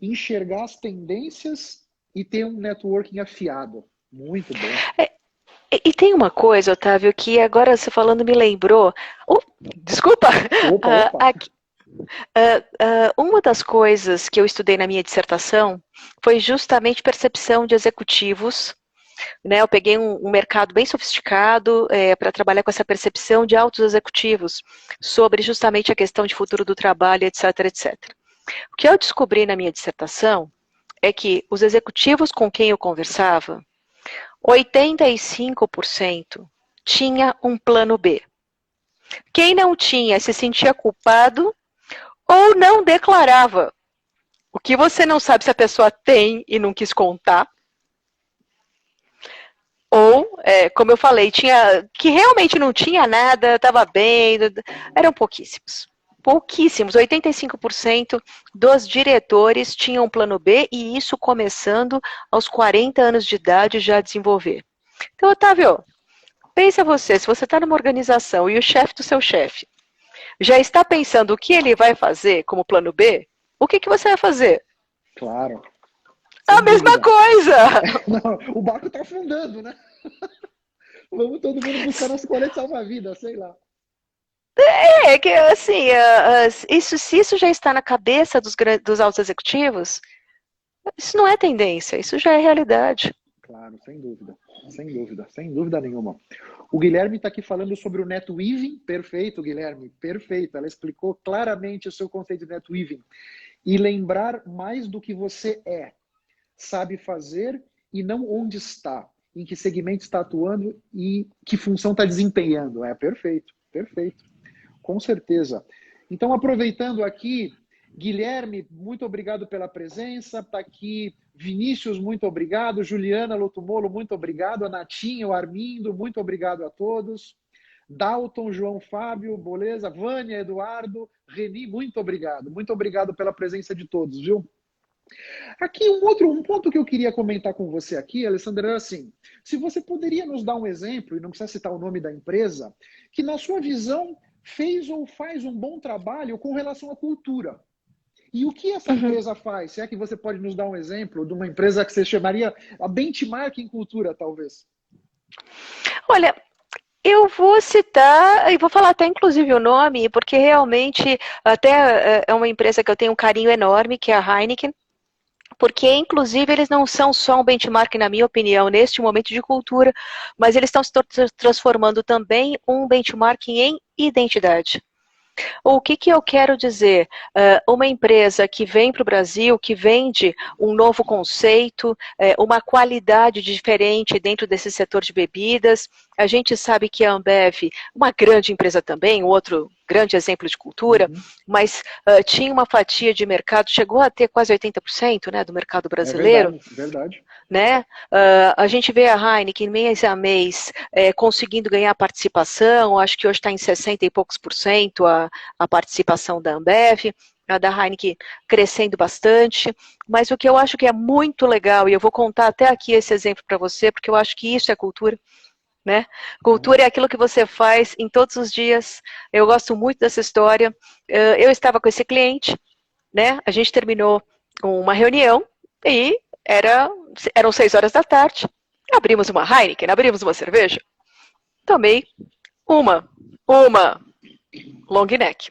enxergar as tendências e ter um networking afiado. Muito bom. E tem uma coisa, Otávio, que agora você falando me lembrou. Desculpa! Opa. Uma das coisas que eu estudei na minha dissertação foi justamente percepção de executivos. Né? Eu peguei um mercado bem sofisticado para trabalhar com essa percepção de altos executivos sobre justamente a questão de futuro do trabalho, etc, etc. O que eu descobri na minha dissertação é que os executivos com quem eu conversava, 85% tinha um plano B. Quem não tinha se sentia culpado ou não declarava. O que você não sabe se a pessoa tem e não quis contar. Ou, como eu falei, que realmente não tinha nada, estava bem, eram pouquíssimos. pouquíssimos, 85% dos diretores tinham um plano B, e isso começando aos 40 anos de idade já a desenvolver. Então, Otávio, pensa você, se você está numa organização e o chefe do seu chefe já está pensando o que ele vai fazer como plano B, o que você vai fazer? Claro. A mesma coisa! Não, o barco está afundando, né? Vamos todo mundo buscar nosso colete salva-vidas, sei lá. É que assim, se isso já está na cabeça dos altos executivos, isso não é tendência, isso já é realidade. Claro, sem dúvida, sem dúvida, sem dúvida nenhuma. O Guilherme está aqui falando sobre o NetWeaving. Perfeito, Guilherme, perfeito. Ela explicou claramente o seu conceito de NetWeaving. E lembrar mais do que você é, sabe fazer e não onde está, em que segmento está atuando e que função está desempenhando. É perfeito, perfeito. Com certeza. Então, aproveitando aqui, Guilherme, muito obrigado pela presença. Está aqui Vinícius, muito obrigado. Juliana Lotumolo, muito obrigado. A Natinha, o Armindo, muito obrigado a todos. Dalton, João Fábio, beleza? Vânia, Eduardo, Reni, muito obrigado. Muito obrigado pela presença de todos, viu? Aqui um ponto que eu queria comentar com você aqui, Alessandra, era assim, se você poderia nos dar um exemplo, e não precisa citar o nome da empresa, que na sua visão fez ou faz um bom trabalho com relação à cultura. E o que essa empresa faz? Se é que você pode nos dar um exemplo de uma empresa que você chamaria a benchmark em cultura, talvez? Olha, eu vou citar, e vou falar até inclusive o nome, porque realmente até é uma empresa que eu tenho um carinho enorme, que é a Heineken, porque inclusive eles não são só um benchmark, na minha opinião, neste momento de cultura, mas eles estão se transformando também um benchmark em identidade. O que eu quero dizer? Uma empresa que vem para o Brasil, que vende um novo conceito, uma qualidade diferente dentro desse setor de bebidas. A gente sabe que a Ambev, uma grande empresa também, outro grande exemplo de cultura, mas tinha uma fatia de mercado, chegou a ter quase 80%, né, do mercado brasileiro. É verdade. Né? A gente vê a Heineken mês a mês conseguindo ganhar participação, acho que hoje está em 60 e poucos % a participação da Ambev, a da Heineken crescendo bastante, mas o que eu acho que é muito legal, e eu vou contar até aqui esse exemplo para você, porque eu acho que isso é cultura, né? Cultura é aquilo que você faz em todos os dias. Eu gosto muito dessa história. Eu estava com esse cliente, né? A gente terminou uma reunião e eram 6 horas da tarde. Abrimos uma Heineken, abrimos uma cerveja. Tomei uma long neck.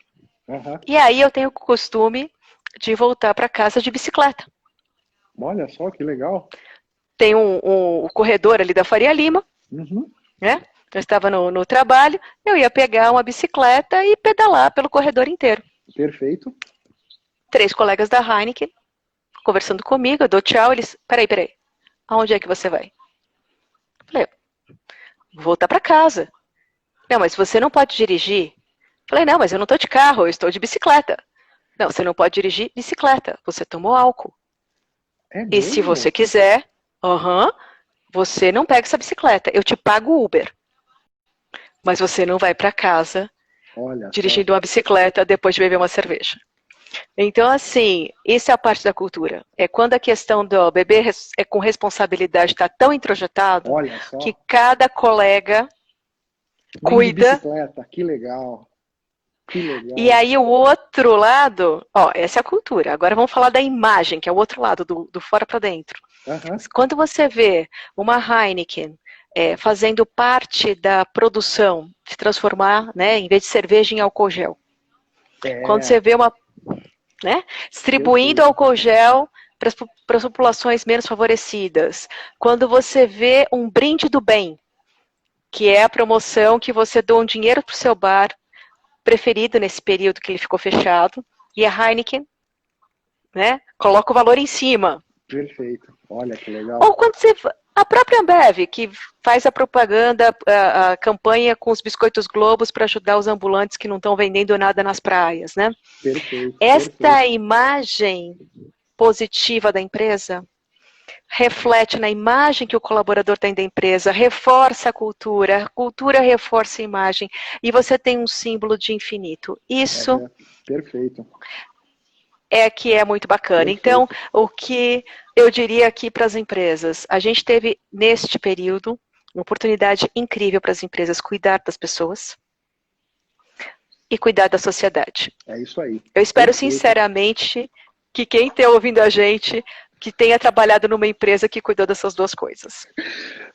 E aí eu tenho o costume de voltar para casa de bicicleta. Olha só que legal. Tem um corredor ali da Faria Lima, né? Eu estava no trabalho, eu ia pegar uma bicicleta e pedalar pelo corredor inteiro. Perfeito. 3 colegas da Heineken conversando comigo, eu dou tchau, eles, peraí, aonde é que você vai? Eu falei, vou voltar para casa. Não, mas você não pode dirigir. Eu falei, não, mas eu não estou de carro, eu estou de bicicleta. Não, você não pode dirigir bicicleta, você tomou álcool. E se você quiser, você não pega essa bicicleta, eu te pago o Uber. Mas você não vai para casa dirigindo uma bicicleta depois de beber uma cerveja. Então, assim, isso é a parte da cultura. É quando a questão do beber com responsabilidade está tão introjetado que cada colega cuida. Bicicleta, que legal. Que legal. E aí o outro lado, essa é a cultura. Agora vamos falar da imagem, que é o outro lado, do fora para dentro. Quando você vê uma Heineken fazendo parte da produção, de transformar, né, em vez de cerveja, em álcool gel. Quando você vê uma distribuindo álcool gel para as populações menos favorecidas. Quando você vê um brinde do bem, que é a promoção que você doa um dinheiro para o seu bar preferido nesse período que ele ficou fechado, e a Heineken, né, coloca o valor em cima. Perfeito. Olha que legal. Ou quando você... A própria Ambev, que faz a propaganda, a campanha com os biscoitos Globos para ajudar os ambulantes que não estão vendendo nada nas praias, né? Perfeito. Esta imagem positiva da empresa reflete na imagem que o colaborador tem da empresa, reforça a cultura reforça a imagem, e você tem um símbolo de infinito. Isso perfeito. É que é muito bacana. Perfeito. Então, o que eu diria aqui para as empresas, a gente teve, neste período, uma oportunidade incrível para as empresas cuidar das pessoas e cuidar da sociedade. É isso aí. Eu espero Perfeito. sinceramente que quem está ouvindo a gente, que tenha trabalhado numa empresa que cuidou dessas duas coisas.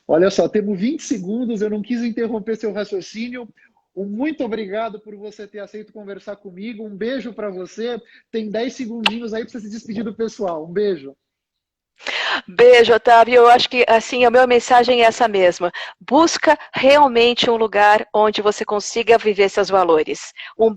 Olha só, temos 20 segundos, eu não quis interromper seu raciocínio. Muito obrigado por você ter aceito conversar comigo. Um beijo para você. Tem 10 segundinhos aí para você se despedir do pessoal. Um beijo. Beijo, Otávio. Eu acho que assim a minha mensagem é essa mesma. Busca realmente um lugar onde você consiga viver seus valores. Um